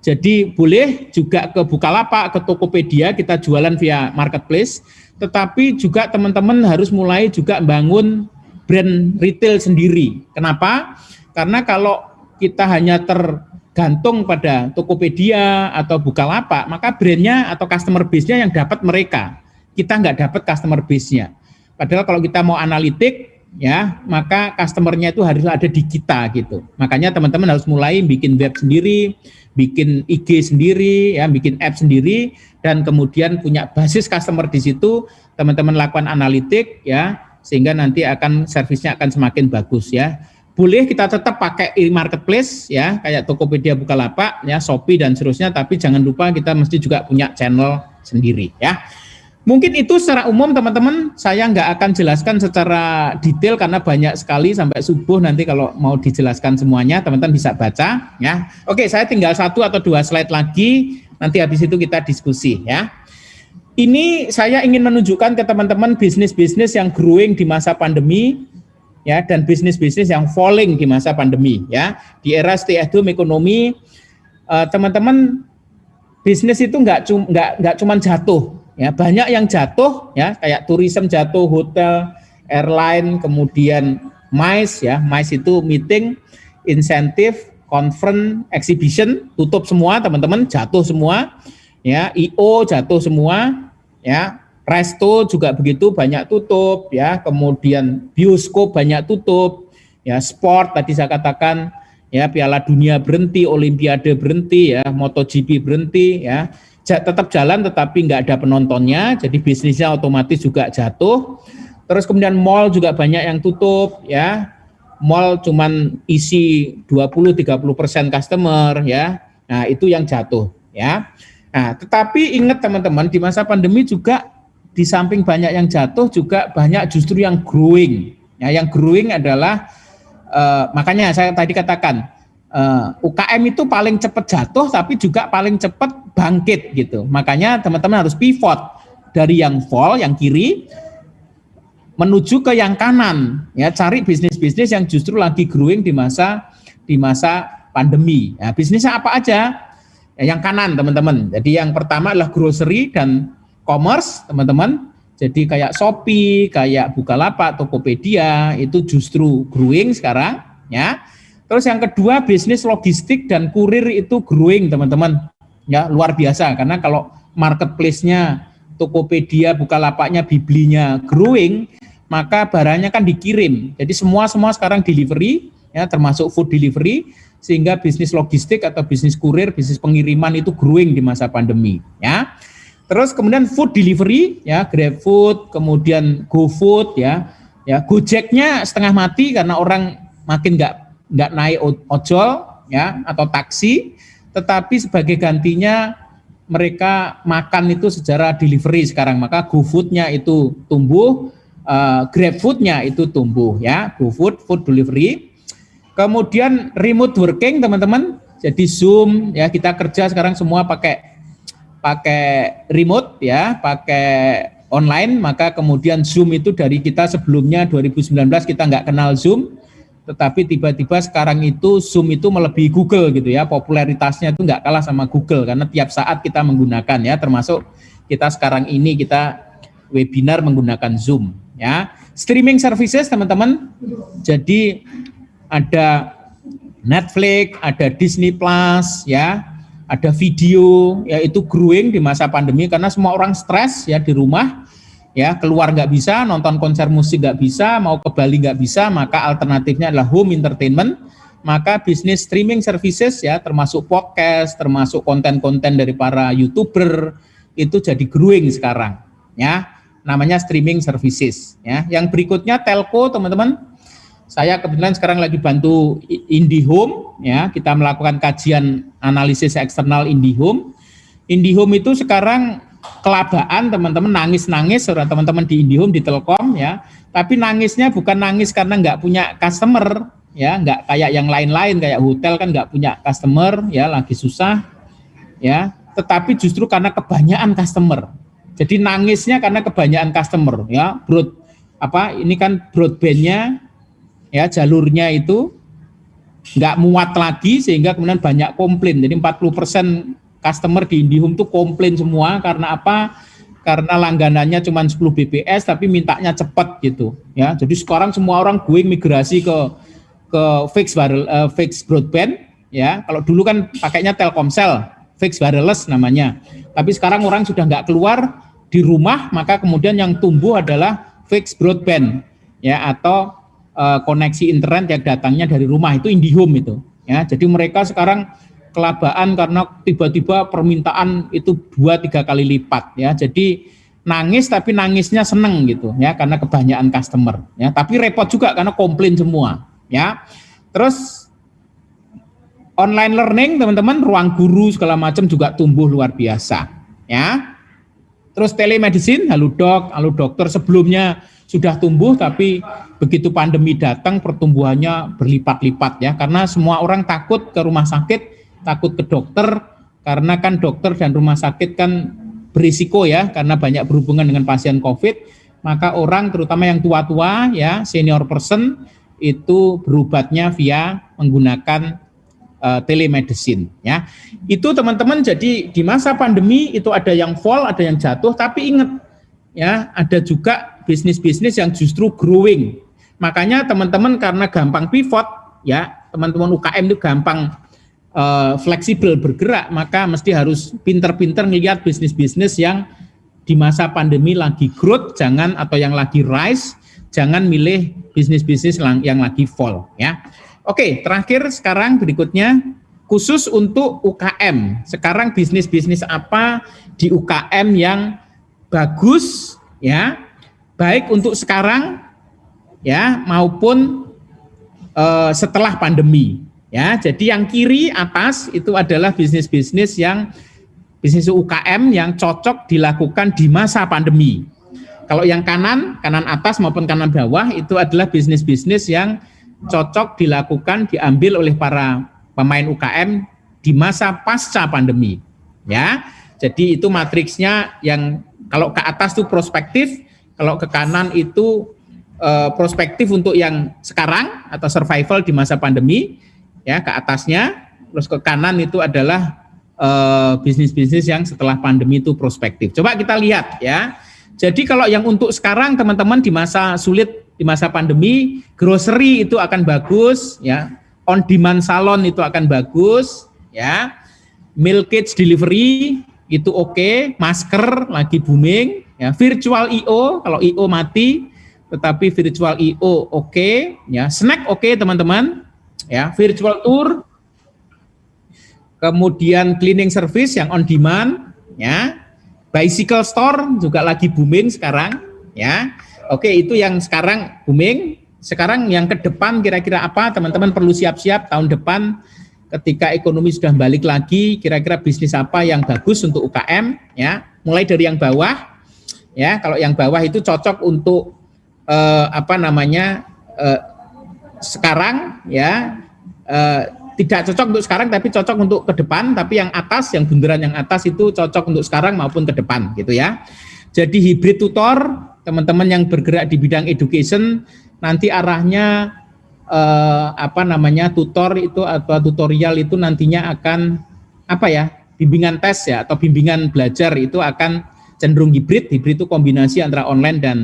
Jadi boleh juga ke Bukalapak, ke Tokopedia, kita jualan via marketplace, tetapi juga teman-teman harus mulai juga bangun brand retail sendiri. Kenapa? Karena kalau kita hanya tergantung pada Tokopedia atau Bukalapak, maka brandnya atau customer base-nya yang dapat mereka. Kita nggak dapat customer base-nya. Padahal kalau kita mau analitik, ya, maka customer-nya itu harus ada di kita gitu. Makanya teman-teman harus mulai bikin web sendiri, bikin IG sendiri, ya, bikin app sendiri, dan kemudian punya basis customer di situ. Teman-teman lakukan analitik, ya, sehingga nanti akan servisnya akan semakin bagus, ya. Boleh kita tetap pakai e-marketplace, ya, kayak Tokopedia, Bukalapak, ya, Shopee dan seterusnya, tapi jangan lupa kita mesti juga punya channel sendiri, ya. Mungkin itu secara umum teman-teman, saya nggak akan jelaskan secara detail karena banyak sekali sampai subuh, nanti kalau mau dijelaskan semuanya teman-teman bisa baca, ya. Oke, saya tinggal 1 atau 2 slide lagi, nanti habis itu kita diskusi, ya. Ini saya ingin menunjukkan ke teman-teman bisnis-bisnis yang growing di masa pandemi, ya, dan bisnis-bisnis yang falling di masa pandemi, ya. Di era stay at home ekonomi, teman-teman, bisnis itu nggak cuma jatuh, ya, banyak yang jatuh, ya, kayak tourism jatuh, hotel, airline, kemudian MICE, ya, MICE itu meeting, insentif, conference, exhibition, tutup semua teman-teman, jatuh semua, ya, IO jatuh semua, ya, resto juga begitu, banyak tutup, ya, kemudian bioskop banyak tutup, ya, sport tadi saya katakan, ya, Piala Dunia berhenti, Olimpiade berhenti, ya, MotoGP berhenti, ya, tetap jalan tetapi nggak ada penontonnya, jadi bisnisnya otomatis juga jatuh. Terus kemudian mall juga banyak yang tutup, ya, mall cuman isi 20-30% customer, ya, nah itu yang jatuh, ya. Nah, tetapi ingat teman-teman, di masa pandemi juga di samping banyak yang jatuh juga banyak justru yang growing, ya, yang growing adalah makanya saya tadi katakan UKM itu paling cepat jatuh tapi juga paling cepat bangkit gitu. Makanya teman-teman harus pivot dari yang fall, yang kiri, menuju ke yang kanan, ya, cari bisnis-bisnis yang justru lagi growing di masa pandemi. Ya, bisnisnya apa aja? Ya, yang kanan teman-teman. Jadi yang pertama adalah grocery dan commerce teman-teman. Jadi kayak Shopee, kayak Bukalapak, Tokopedia itu justru growing sekarang, ya. Terus yang kedua bisnis logistik dan kurir itu growing teman-teman, ya, luar biasa karena kalau marketplace-nya Tokopedia, Bukalapaknya, Biblinya growing, maka barangnya kan dikirim. Jadi semua sekarang delivery, ya, termasuk food delivery, sehingga bisnis logistik atau bisnis kurir, bisnis pengiriman itu growing di masa pandemi, ya. Terus kemudian food delivery, ya, GrabFood, kemudian GoFood, ya, Gojeknya setengah mati karena orang makin nggak naik ojol, ya, atau taksi, tetapi sebagai gantinya mereka makan itu secara delivery sekarang, maka GoFood-nya itu tumbuh, GrabFood-nya itu tumbuh, ya, GoFood, food delivery. Kemudian remote working teman-teman, jadi Zoom, ya, kita kerja sekarang semua pakai remote, ya, pakai online, maka kemudian Zoom itu dari kita sebelumnya 2019 kita nggak kenal Zoom, tetapi tiba-tiba sekarang itu Zoom itu melebihi Google gitu, ya, popularitasnya itu nggak kalah sama Google karena tiap saat kita menggunakan, ya, termasuk kita sekarang ini kita webinar menggunakan Zoom, ya. Streaming services teman-teman, jadi ada Netflix, ada Disney Plus, ya, ada video, ya, itu growing di masa pandemi karena semua orang stres, ya, di rumah, ya, keluar nggak bisa, nonton konser musik nggak bisa, mau ke Bali nggak bisa, maka alternatifnya adalah home entertainment. Maka bisnis streaming services, ya, termasuk podcast, termasuk konten-konten dari para YouTuber itu jadi growing sekarang, ya, namanya streaming services, ya. Yang berikutnya telco teman-teman. Saya kebetulan sekarang lagi bantu IndiHome, ya, kita melakukan kajian analisis eksternal IndiHome. IndiHome itu sekarang kelabaan teman-teman, nangis-nangis teman-teman di IndiHome, di Telkom, ya, tapi nangisnya bukan nangis karena nggak punya customer, ya, nggak kayak yang lain-lain, kayak hotel kan nggak punya customer, ya, lagi susah, ya, tetapi justru karena kebanyakan customer. Jadi nangisnya karena kebanyakan customer, ya, ini kan broadband-nya, ya, jalurnya itu nggak muat lagi sehingga kemudian banyak komplain. Jadi 40% customer di IndiHome tuh komplain semua karena apa? Karena langganannya cuma 10 BPS tapi mintanya cepat gitu ya. Jadi sekarang semua orang going migrasi ke fixed broadband ya. Kalau dulu kan pakainya Telkomsel, fixed wireless namanya. Tapi sekarang orang sudah nggak keluar di rumah, maka kemudian yang tumbuh adalah fixed broadband ya, atau koneksi internet yang datangnya dari rumah, itu IndiHome itu ya. Jadi mereka sekarang kelabaan karena tiba-tiba permintaan itu 2-3 kali lipat ya. Jadi nangis tapi nangisnya seneng gitu ya, karena kebanyakan customer ya. Tapi repot juga karena komplain semua ya. Terus online learning teman-teman, ruang guru segala macam juga tumbuh luar biasa ya. Terus telemedicine, halo dokter sebelumnya sudah tumbuh, tapi begitu pandemi datang pertumbuhannya berlipat-lipat ya, karena semua orang takut ke rumah sakit, takut ke dokter, karena kan dokter dan rumah sakit kan berisiko ya, karena banyak berhubungan dengan pasien COVID, maka orang terutama yang tua-tua ya, senior person itu berobatnya via menggunakan telemedicine ya. Itu teman-teman, jadi di masa pandemi itu ada yang fall, ada yang jatuh, tapi ingat ya, ada juga bisnis-bisnis yang justru growing. Makanya teman-teman karena gampang pivot ya, teman-teman UKM itu gampang fleksibel bergerak, maka mesti harus pinter-pinter ngelihat bisnis-bisnis yang di masa pandemi lagi growth, jangan, atau yang lagi rise, jangan milih bisnis-bisnis yang lagi fall ya. Oke, terakhir sekarang berikutnya khusus untuk UKM. Sekarang bisnis-bisnis apa di UKM yang bagus ya, baik untuk sekarang ya maupun setelah pandemi ya. Jadi yang kiri atas itu adalah bisnis-bisnis yang bisnis UKM yang cocok dilakukan di masa pandemi. Kalau yang kanan atas maupun kanan bawah itu adalah bisnis-bisnis yang cocok dilakukan, diambil oleh para pemain UKM di masa pasca pandemi ya. Jadi itu matriksnya, yang kalau ke atas itu prospektif, kalau ke kanan itu prospektif untuk yang sekarang atau survival di masa pandemi ya, ke atasnya. Terus ke kanan itu adalah bisnis-bisnis yang setelah pandemi itu prospektif. Coba kita lihat ya. Jadi kalau yang untuk sekarang teman-teman di masa sulit, di masa pandemi, grocery itu akan bagus ya, on demand salon itu akan bagus ya, meal kits delivery itu oke, masker lagi booming ya, virtual IO, kalau IO mati tetapi virtual IO oke ya, snack oke teman-teman ya, virtual tour, kemudian cleaning service yang on demand ya, bicycle store juga lagi booming sekarang ya. Oke, itu yang sekarang booming. Sekarang yang ke depan kira-kira apa? Teman-teman perlu siap-siap tahun depan ketika ekonomi sudah balik lagi, kira-kira bisnis apa yang bagus untuk UKM ya. Mulai dari yang bawah ya. Kalau yang bawah itu cocok untuk sekarang ya. Tidak cocok untuk sekarang tapi cocok untuk ke depan, tapi yang atas, yang bundaran yang atas itu cocok untuk sekarang maupun ke depan gitu ya. Jadi hybrid tutor, teman-teman yang bergerak di bidang education nanti arahnya tutor itu atau tutorial itu nantinya akan bimbingan tes ya, atau bimbingan belajar itu akan cenderung hybrid. Hybrid itu kombinasi antara online dan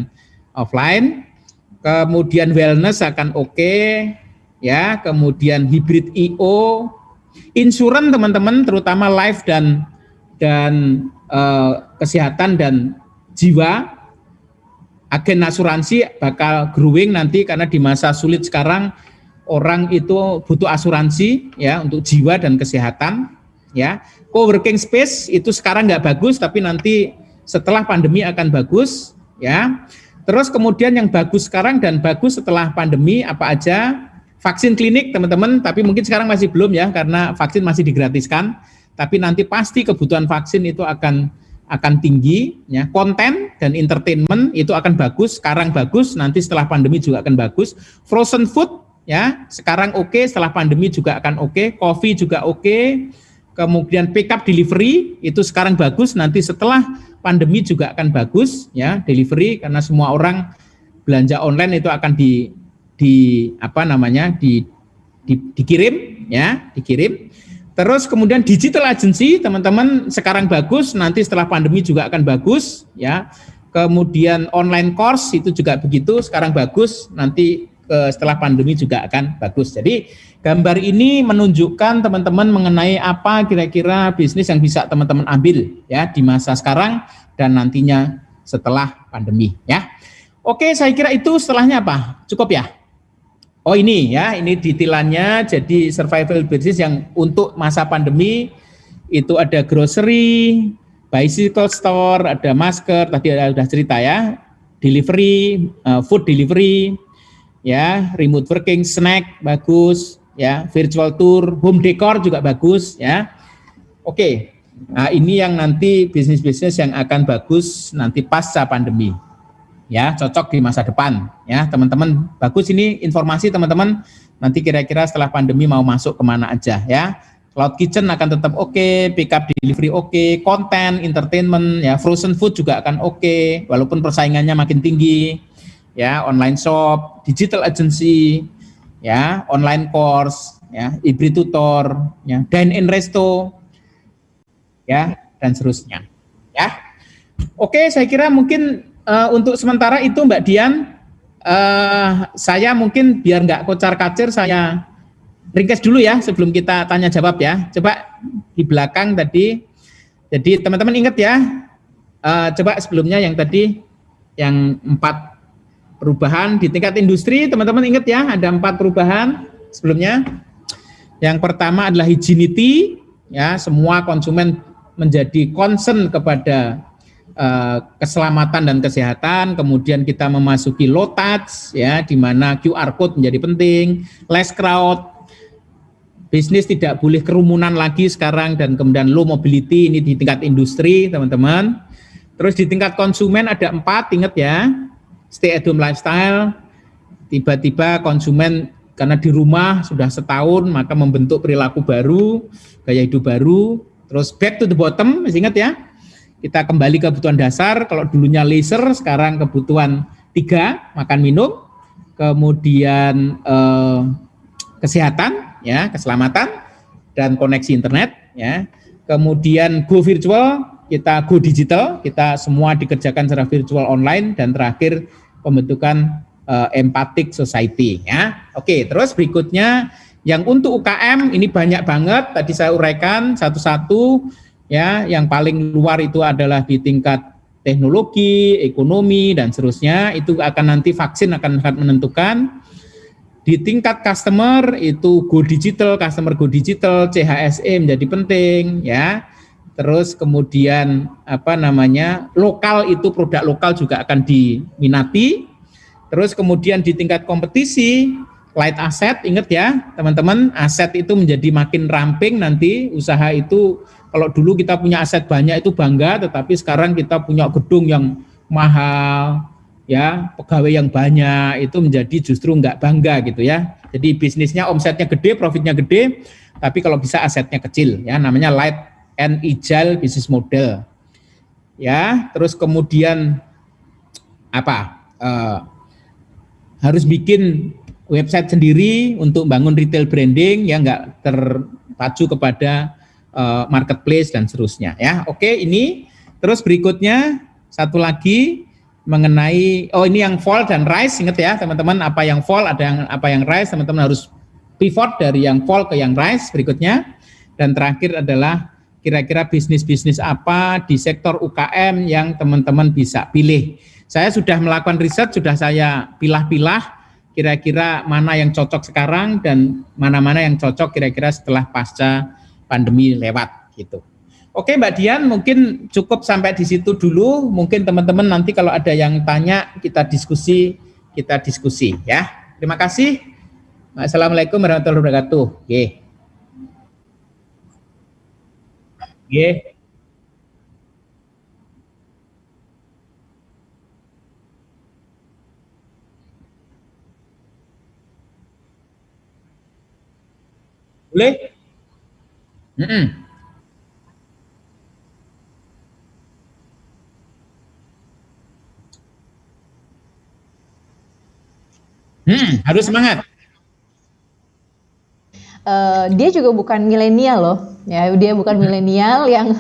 offline. Kemudian wellness akan oke ya, kemudian hybrid IO, insurance teman-teman terutama life dan kesehatan dan jiwa, agen asuransi bakal growing nanti, karena di masa sulit sekarang orang itu butuh asuransi ya untuk jiwa dan kesehatan ya. Co-working space itu sekarang nggak bagus tapi nanti setelah pandemi akan bagus ya. Terus kemudian yang bagus sekarang dan bagus setelah pandemi apa aja? Vaksin klinik teman-teman, tapi mungkin sekarang masih belum ya karena vaksin masih digratiskan, tapi nanti pasti kebutuhan vaksin itu akan tinggi ya. Konten dan entertainment itu akan bagus, sekarang bagus, nanti setelah pandemi juga akan bagus. Frozen food ya, sekarang oke, setelah pandemi juga akan oke. Coffee juga oke. Kemudian pick up delivery itu sekarang bagus, nanti setelah pandemi juga akan bagus ya, delivery, karena semua orang belanja online itu akan dikirim ya, dikirim. Terus kemudian digital agency teman-teman sekarang bagus, nanti setelah pandemi juga akan bagus ya. Kemudian online course itu juga begitu, sekarang bagus, nanti setelah pandemi juga akan bagus. Jadi gambar ini menunjukkan teman-teman mengenai apa kira-kira bisnis yang bisa teman-teman ambil ya di masa sekarang dan nantinya setelah pandemi ya. Oke, saya kira itu setelahnya apa? Cukup ya? Oh ini ya, ini detailnya. Jadi survival business yang untuk masa pandemi itu ada grocery, bicycle store, ada masker, tadi sudah cerita ya, delivery, food delivery, ya, remote working, snack bagus, ya, virtual tour, home decor juga bagus, ya. Oke, nah ini yang nanti bisnis-bisnis yang akan bagus nanti pasca pandemi. Ya, cocok di masa depan ya teman-teman. Bagus ini informasi teman-teman, nanti kira-kira setelah pandemi mau masuk kemana aja ya. Cloud kitchen akan tetap oke, pick up delivery oke, konten, entertainment ya, frozen food juga akan oke, walaupun persaingannya makin tinggi ya, online shop, digital agency ya, online course ya, hybrid tutor ya, dine in resto ya, dan seterusnya ya. Oke, saya kira mungkin untuk sementara itu Mbak Dian, saya mungkin biar nggak kocar-kacir, saya ringkas dulu ya sebelum kita tanya jawab ya. Coba di belakang tadi, jadi teman-teman ingat ya, coba sebelumnya yang tadi, yang 4 perubahan di tingkat industri, teman-teman ingat ya, ada 4 perubahan sebelumnya. Yang pertama adalah hygienity, ya, semua konsumen menjadi concern kepada keselamatan dan kesehatan. Kemudian kita memasuki low touch ya, di mana QR code menjadi penting, less crowd, bisnis tidak boleh kerumunan lagi sekarang, dan kemudian low mobility ini di tingkat industri teman-teman. Terus di tingkat konsumen ada 4, ingat ya, stay at home lifestyle, tiba-tiba konsumen karena di rumah sudah setahun maka membentuk perilaku baru, gaya hidup baru. Terus back to the bottom, masih ingat ya, kita kembali ke kebutuhan dasar. Kalau dulunya leisure, sekarang kebutuhan 3, makan minum, kemudian kesehatan, ya, keselamatan, dan koneksi internet, ya. Kemudian go virtual, kita go digital, kita semua dikerjakan secara virtual online, dan terakhir pembentukan empathic society, ya. Oke, terus berikutnya yang untuk UKM ini banyak banget, tadi saya uraikan satu-satu. Ya, yang paling luar itu adalah di tingkat teknologi, ekonomi, dan seterusnya. Itu akan nanti vaksin akan menentukan. Di tingkat customer itu go digital, customer go digital, CHSE menjadi penting, ya. Terus kemudian apa namanya, lokal itu produk lokal juga akan diminati. Terus kemudian di tingkat kompetisi, light asset, ingat ya teman-teman, aset itu menjadi makin ramping nanti. Usaha itu, kalau dulu kita punya aset banyak itu bangga, tetapi sekarang kita punya gedung yang mahal, ya, pegawai yang banyak, itu menjadi justru nggak bangga gitu ya. Jadi bisnisnya omsetnya gede, profitnya gede, tapi kalau bisa asetnya kecil, ya, namanya light and agile business model. Ya, terus kemudian apa? Harus bikin website sendiri untuk bangun retail branding yang nggak terpacu kepada marketplace dan seterusnya ya. Oke, ini terus berikutnya satu lagi mengenai ini yang fall dan rise, ingat ya teman-teman, apa yang fall ada yang apa yang rise, teman-teman harus pivot dari yang fall ke yang rise berikutnya. Dan terakhir adalah kira-kira bisnis-bisnis apa di sektor UKM yang teman-teman bisa pilih. Saya sudah melakukan riset, sudah saya pilah-pilah kira-kira mana yang cocok sekarang dan mana-mana yang cocok kira-kira setelah pasca pandemi lewat gitu. Oke Mbak Dian, mungkin cukup sampai di situ dulu. Mungkin teman-teman nanti kalau ada yang tanya kita diskusi ya. Terima kasih. Assalamualaikum warahmatullahi wabarakatuh. Oke. Oke. Boleh? Harus semangat. dia juga bukan milenial loh. Ya, dia bukan milenial yang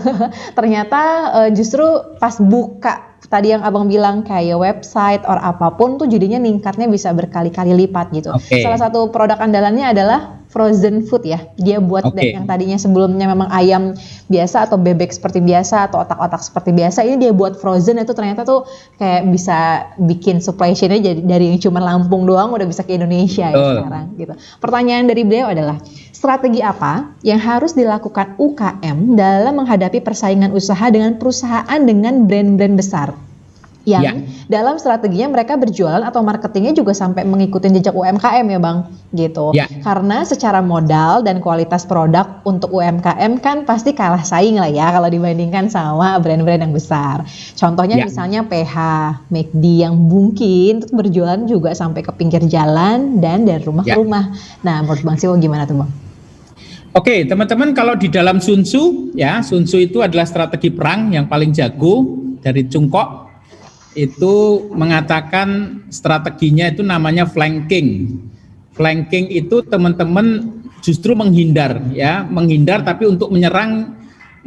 ternyata justru pas buka tadi yang abang bilang kayak website or apapun tuh jadinya ningkatnya bisa berkali-kali lipat gitu. Salah satu produk andalannya adalah frozen food ya. Dia buat yang tadinya sebelumnya memang ayam biasa atau bebek seperti biasa atau otak-otak seperti biasa, ini dia buat frozen itu ternyata tuh kayak bisa bikin supply chain-nya jadi dari yang cuma Lampung doang udah bisa ke Indonesia ya sekarang gitu. Pertanyaan dari beliau adalah strategi apa yang harus dilakukan UKM dalam menghadapi persaingan usaha dengan perusahaan dengan brand-brand besar? Yang dalam strateginya mereka berjualan atau marketingnya juga sampai mengikuti jejak UMKM ya Bang, gitu. Karena secara modal dan kualitas produk untuk UMKM kan pasti kalah saing lah ya kalau dibandingkan sama brand-brand yang besar. Contohnya misalnya PH, McD yang mungkin berjualan juga sampai ke pinggir jalan dan dari rumah ke rumah. Nah, menurut Bang Siwo gimana tuh Bang? Oke, teman-teman, kalau di dalam Sun Tzu ya, Sun Tzu itu adalah strategi perang yang paling jago dari Cungkok. Itu mengatakan strateginya itu namanya flanking. Flanking itu teman-teman justru menghindar ya, menghindar tapi untuk menyerang,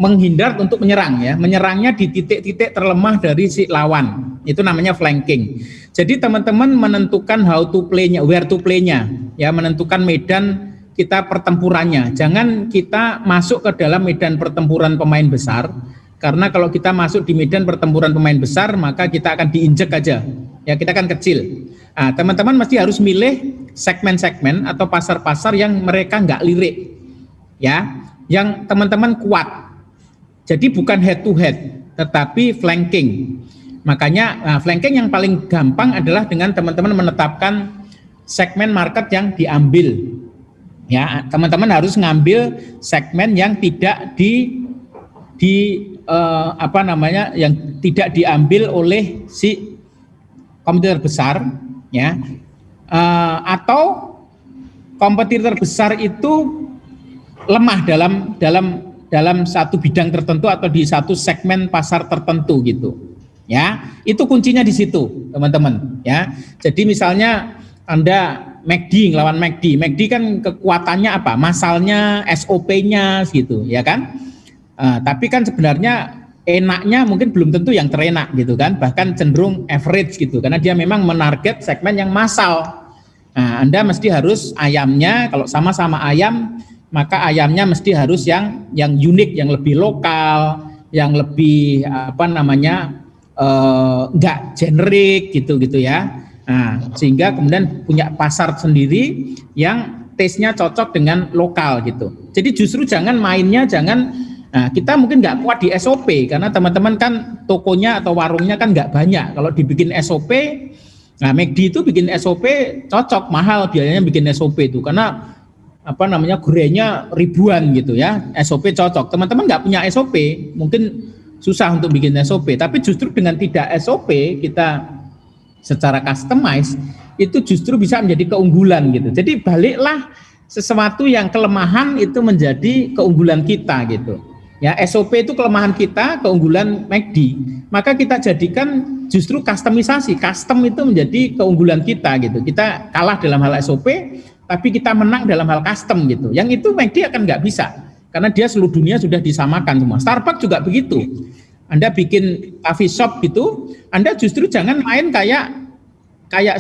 menghindar untuk menyerang ya, menyerangnya di titik-titik terlemah dari si lawan. Itu namanya flanking. Jadi teman-teman menentukan how to play-nya, where to play-nya ya, menentukan medan kita pertempurannya. Jangan kita masuk ke dalam medan pertempuran pemain besar. Karena kalau kita masuk di medan pertempuran pemain besar, maka kita akan diinjek aja. Ya, kita akan kecil. Nah, teman-teman mesti harus milih segmen-segmen atau pasar-pasar yang mereka nggak lirik. Ya, yang teman-teman kuat. Jadi bukan head to head, tetapi flanking. Makanya flanking yang paling gampang adalah dengan teman-teman menetapkan segmen market yang diambil. Ya, teman-teman harus ngambil segmen yang tidak yang tidak diambil oleh si kompetitor besar ya, atau kompetitor besar itu lemah dalam satu bidang tertentu atau di satu segmen pasar tertentu gitu ya. Itu kuncinya di situ teman-teman ya. Jadi misalnya Anda McD ngelawan McD kan kekuatannya apa, masalnya SOP-nya gitu ya kan. Tapi kan sebenarnya enaknya mungkin belum tentu yang terenak gitu kan, bahkan cenderung average gitu, karena dia memang menarget segmen yang massal. Nah, Anda mesti harus ayamnya, kalau sama-sama ayam, maka ayamnya mesti harus yang unik, yang lebih lokal, yang lebih nggak generik gitu ya. Nah, sehingga kemudian punya pasar sendiri yang taste-nya cocok dengan lokal gitu. Jadi justru jangan mainnya, nah, kita mungkin nggak kuat di SOP karena teman-teman kan tokonya atau warungnya kan nggak banyak. Kalau dibikin SOP, nah McD itu bikin SOP cocok, mahal biayanya bikin SOP itu karena gorengnya ribuan gitu ya. SOP cocok. Teman-teman nggak punya SOP, mungkin susah untuk bikin SOP. Tapi justru dengan tidak SOP kita secara customize itu justru bisa menjadi keunggulan gitu. Jadi baliklah sesuatu yang kelemahan itu menjadi keunggulan kita gitu. Ya, SOP itu kelemahan kita, keunggulan McD. Maka kita jadikan justru customisasi. Custom itu menjadi keunggulan kita gitu. Kita kalah dalam hal SOP, tapi kita menang dalam hal custom gitu. Yang itu McD akan nggak bisa, karena dia seluruh dunia sudah disamakan semua. Starbucks juga begitu. Anda bikin coffee shop gitu, Anda justru jangan main kayak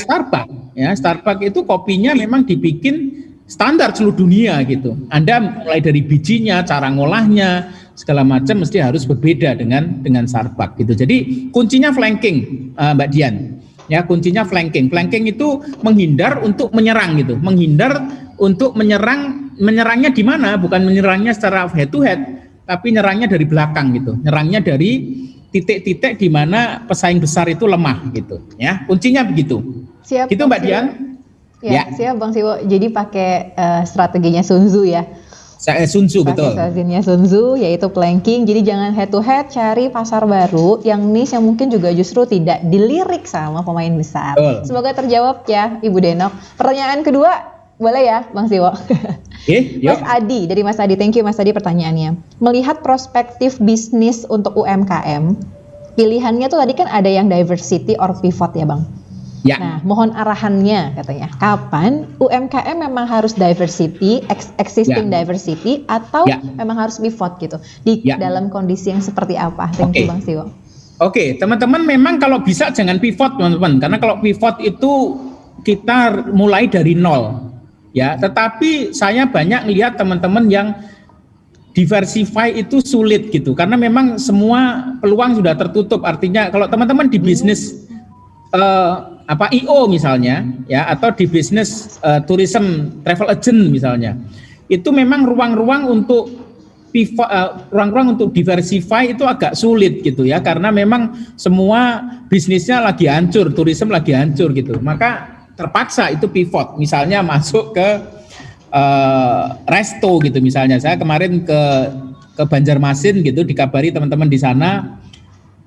Starbucks. Ya, Starbucks itu kopinya memang dibikin standar seluruh dunia gitu. Anda mulai dari bijinya, cara ngolahnya, segala macam mesti harus berbeda dengan Starbucks gitu. Jadi kuncinya flanking, Mbak Dian. Ya, kuncinya flanking. Flanking itu menghindar untuk menyerang gitu. Menghindar untuk menyerangnya di mana? Bukan menyerangnya secara head to head, tapi nyerangnya dari belakang gitu. Nyerangnya dari titik-titik di mana pesaing besar itu lemah gitu. Ya, kuncinya begitu. Siap. Gitu Mbak Dian. Ya, siap Bang Siwo. Jadi pakai strateginya Sun Tzu ya. Sun Tzu, betul. Strateginya Sun Tzu yaitu planking. Jadi jangan head to head, cari pasar baru yang niche yang mungkin juga justru tidak dilirik sama pemain besar. Betul. Semoga terjawab ya Ibu Denok. Pertanyaan kedua boleh ya Bang Siwo? Mas Adi, dari Mas Adi. Thank you Mas Adi pertanyaannya. Melihat prospektif bisnis untuk UMKM, pilihannya tuh tadi kan ada yang diversity or pivot ya Bang. Ya. Nah, mohon arahannya katanya. Kapan UMKM memang harus diversity, existing diversity, atau memang harus pivot gitu? Di dalam kondisi yang seperti apa? Thank you Bang Siwo. Oke, teman-teman memang kalau bisa jangan pivot teman-teman. Karena kalau pivot itu kita mulai dari nol. Ya, tetapi saya banyak lihat teman-teman yang diversify itu sulit gitu. Karena memang semua peluang sudah tertutup. Artinya kalau teman-teman di bisnis IO misalnya ya, atau di bisnis tourism travel agent misalnya, itu memang ruang-ruang untuk pivot, ruang-ruang untuk diversify itu agak sulit gitu ya, karena memang semua bisnisnya lagi hancur, tourism lagi hancur gitu, maka terpaksa itu pivot, misalnya masuk ke resto gitu misalnya. Saya kemarin ke Banjarmasin gitu, dikabari teman-teman di sana,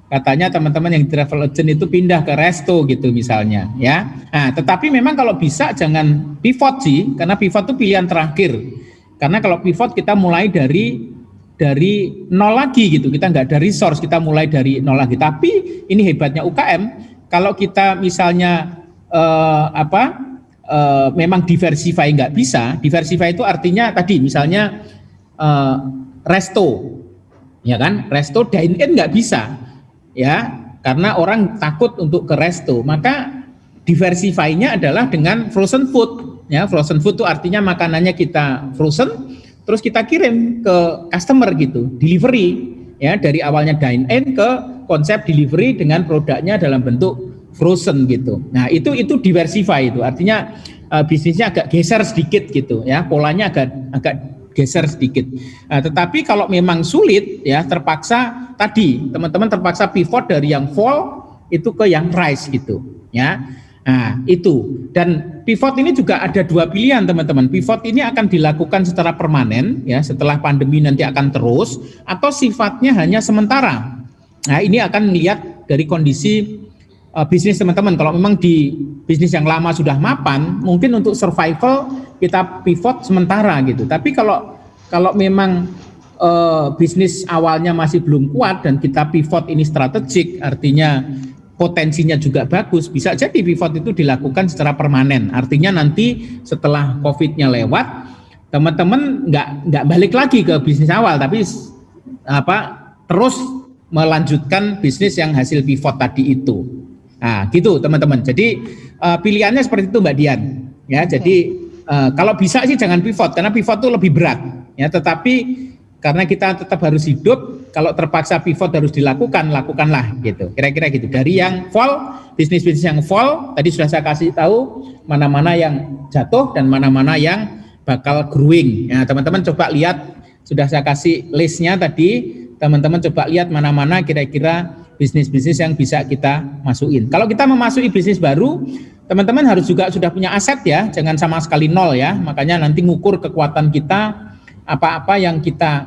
katanya teman-teman yang travel agent itu pindah ke resto gitu misalnya ya. Nah, tetapi memang kalau bisa jangan pivot sih, karena pivot itu pilihan terakhir. Karena kalau pivot kita mulai dari nol lagi gitu, kita nggak ada resource, kita mulai dari nol lagi. Tapi ini hebatnya UKM, kalau kita misalnya memang diversify nggak bisa, diversify itu artinya tadi misalnya resto, ya kan, resto dine in nggak bisa. Ya, karena orang takut untuk ke resto, maka diversify-nya adalah dengan frozen food. Ya, frozen food itu artinya makanannya kita frozen, terus kita kirim ke customer gitu, delivery. Ya, dari awalnya dine in ke konsep delivery dengan produknya dalam bentuk frozen gitu. Nah, itu diversify itu. Artinya bisnisnya agak geser sedikit gitu ya, polanya agak geser sedikit. Nah, tetapi kalau memang sulit ya, terpaksa tadi teman-teman terpaksa pivot dari yang fall itu ke yang rise gitu ya. Nah, itu. Dan pivot ini juga ada dua pilihan teman-teman. Pivot ini akan dilakukan secara permanen ya, setelah pandemi nanti akan terus, atau sifatnya hanya sementara. Nah, ini akan melihat dari kondisi bisnis teman-teman. Kalau memang di bisnis yang lama sudah mapan, mungkin untuk survival kita pivot sementara gitu. Tapi kalau memang bisnis awalnya masih belum kuat dan kita pivot ini strategik, artinya potensinya juga bagus, bisa jadi pivot itu dilakukan secara permanen. Artinya nanti setelah COVID-nya lewat, teman-teman nggak balik lagi ke bisnis awal, tapi terus melanjutkan bisnis yang hasil pivot tadi itu. Nah, gitu teman-teman. Jadi pilihannya seperti itu Mbak Dian. Ya, jadi kalau bisa sih jangan pivot, karena pivot itu lebih berat. Ya, tetapi karena kita tetap harus hidup, kalau terpaksa pivot harus dilakukan, lakukanlah gitu. Kira-kira gitu. Dari yang fall, bisnis-bisnis yang fall, tadi sudah saya kasih tahu mana-mana yang jatuh dan mana-mana yang bakal growing. Ya, teman-teman coba lihat, sudah saya kasih listnya tadi. Teman-teman coba lihat mana-mana kira-kira bisnis-bisnis yang bisa kita masukin. Kalau kita memasuki bisnis baru, teman-teman harus juga sudah punya aset ya, jangan sama sekali nol ya. Makanya nanti ngukur kekuatan kita, apa-apa yang kita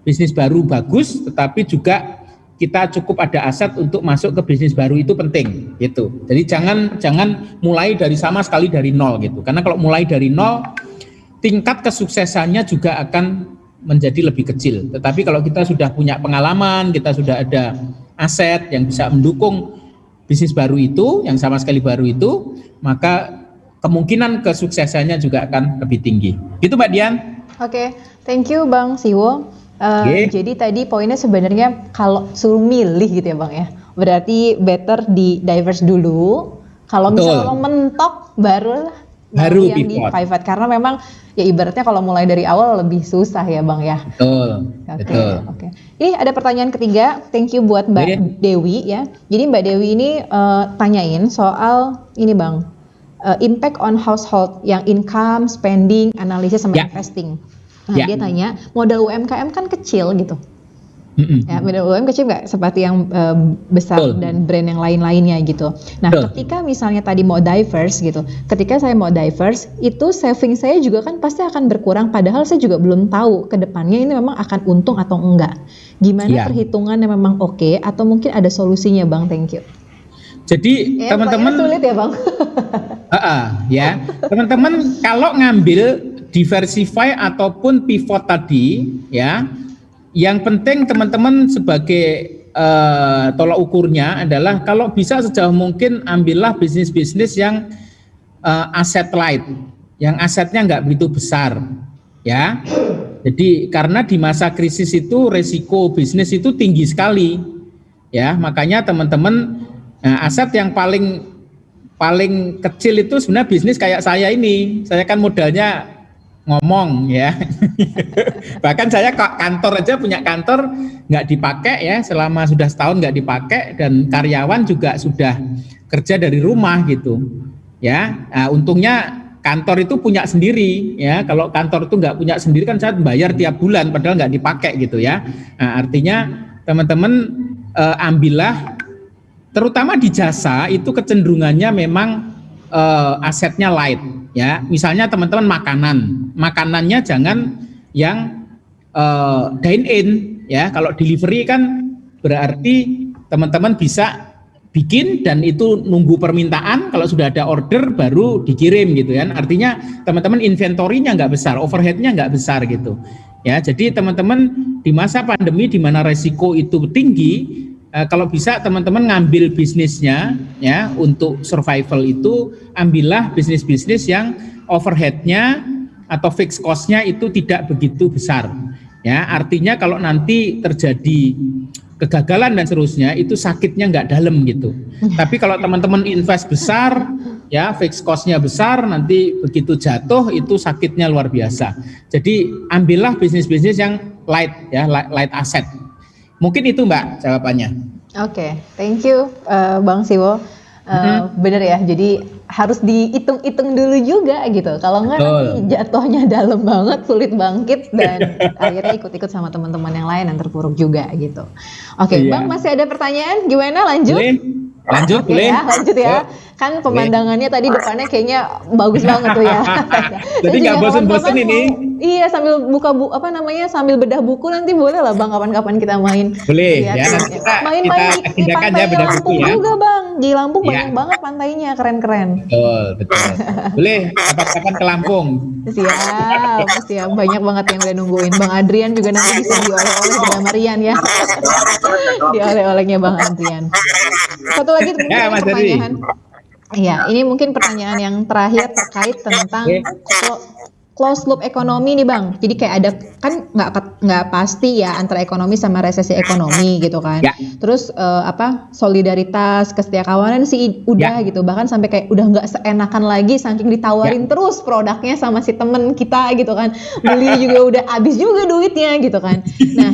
bisnis baru bagus, tetapi juga kita cukup ada aset untuk masuk ke bisnis baru, itu penting gitu. Jadi jangan mulai dari sama sekali dari nol gitu. Karena kalau mulai dari nol, tingkat kesuksesannya juga akan menjadi lebih kecil. Tetapi kalau kita sudah punya pengalaman, kita sudah ada aset yang bisa mendukung bisnis baru itu, yang sama sekali baru itu, maka kemungkinan kesuksesannya juga akan lebih tinggi. Gitu Mbak Dian. Oke, thank you Bang Siwo. Jadi tadi poinnya sebenarnya kalau suruh milih gitu ya Bang ya, berarti better di diverse dulu. Kalau misalnya mentok baru yang di pivot, karena memang ya ibaratnya kalau mulai dari awal lebih susah ya Bang ya. Betul. Oke. Ini ada pertanyaan ketiga, thank you buat Mbak Dewi ya. Jadi Mbak Dewi ini tanyain soal ini Bang, impact on household yang income, spending, analisis sama investing. Nah, dia tanya, modal UMKM kan kecil gitu. Ya, modal UMKM kecil nggak seperti yang besar dan brand yang lain-lainnya gitu. Nah, ketika misalnya tadi mau diverse gitu, ketika saya mau diverse, itu saving saya juga kan pasti akan berkurang. Padahal saya juga belum tahu ke depannya ini memang akan untung atau enggak. Gimana perhitungannya memang oke, atau mungkin ada solusinya Bang? Thank you. Jadi teman-teman sulit ya Bang. Ya, teman-teman kalau ngambil diversify ataupun pivot tadi ya, yang penting teman-teman sebagai tolak ukurnya adalah kalau bisa sejauh mungkin ambillah bisnis-bisnis yang aset light, yang asetnya nggak begitu besar, ya. Jadi karena di masa krisis itu resiko bisnis itu tinggi sekali, ya. Makanya teman-teman, aset yang paling kecil itu sebenarnya bisnis kayak saya ini. Saya kan modalnya ngomong, ya. Bahkan saya kantor aja, punya kantor nggak dipakai, ya, selama sudah setahun nggak dipakai, dan karyawan juga sudah kerja dari rumah gitu, ya. Nah, untungnya kantor itu punya sendiri, ya. Kalau kantor itu nggak punya sendiri kan saya bayar tiap bulan padahal nggak dipakai gitu, ya. Nah, artinya teman-teman ambillah, terutama di jasa itu kecenderungannya memang asetnya light, ya. Misalnya teman-teman makanannya jangan yang dine in, ya. Kalau delivery kan berarti teman-teman bisa bikin dan itu nunggu permintaan, kalau sudah ada order baru dikirim gitu kan. Artinya teman-teman inventorinya nggak besar, overheadnya nggak besar gitu, ya. Jadi teman-teman di masa pandemi di mana resiko itu tinggi, kalau bisa teman-teman ngambil bisnisnya, ya, untuk survival itu ambillah bisnis-bisnis yang overheadnya atau fixed cost-nya itu tidak begitu besar, ya. Artinya kalau nanti terjadi kegagalan dan seterusnya itu sakitnya nggak dalam gitu. Tapi kalau teman-teman invest besar, ya, fixed cost-nya besar, nanti begitu jatuh itu sakitnya luar biasa. Jadi ambillah bisnis-bisnis yang light, ya, light asset. Mungkin itu Mbak jawabannya. Oke, thank you Bang Siwo. Bener ya, jadi harus dihitung-hitung dulu juga gitu. Kalau enggak nanti jatuhnya dalam banget, sulit bangkit, dan akhirnya ikut-ikut sama teman-teman yang lain yang terpuruk juga gitu. Oke, Bang, masih ada pertanyaan? Gimana, lanjut? Lanjut, boleh. Ya, lanjut ya. Kan pemandangannya tadi depannya kayaknya bagus banget tuh ya. Jadi nggak bosen-bosen ini. Iya, sambil buka sambil bedah buku nanti boleh lah Bang, kapan-kapan kita main. Boleh, ya. Nanti Main-main di pantai bedah buku, Lampung ya. juga Bang. Di Lampung banyak banget pantainya, keren-keren. Betul. Boleh, kapan-kapan ke Lampung. Siap. Banyak banget yang udah nungguin. Bang Adrian juga nanti bisa dioleh-oleh dengan Marian ya. Dioleh-olehnya Bang Adrian. Satu lagi pertanyaan. Iya, ini mungkin pertanyaan yang terakhir terkait tentang closed loop ekonomi nih Bang. Jadi kayak ada kan nggak pasti ya antara ekonomi sama resesi ekonomi gitu kan. Ya. Terus solidaritas, kesetiakawanan sih udah gitu. Bahkan sampai kayak udah nggak seenakan lagi saking ditawarin terus produknya sama si temen kita gitu kan. Beli juga udah habis juga duitnya gitu kan. Nah,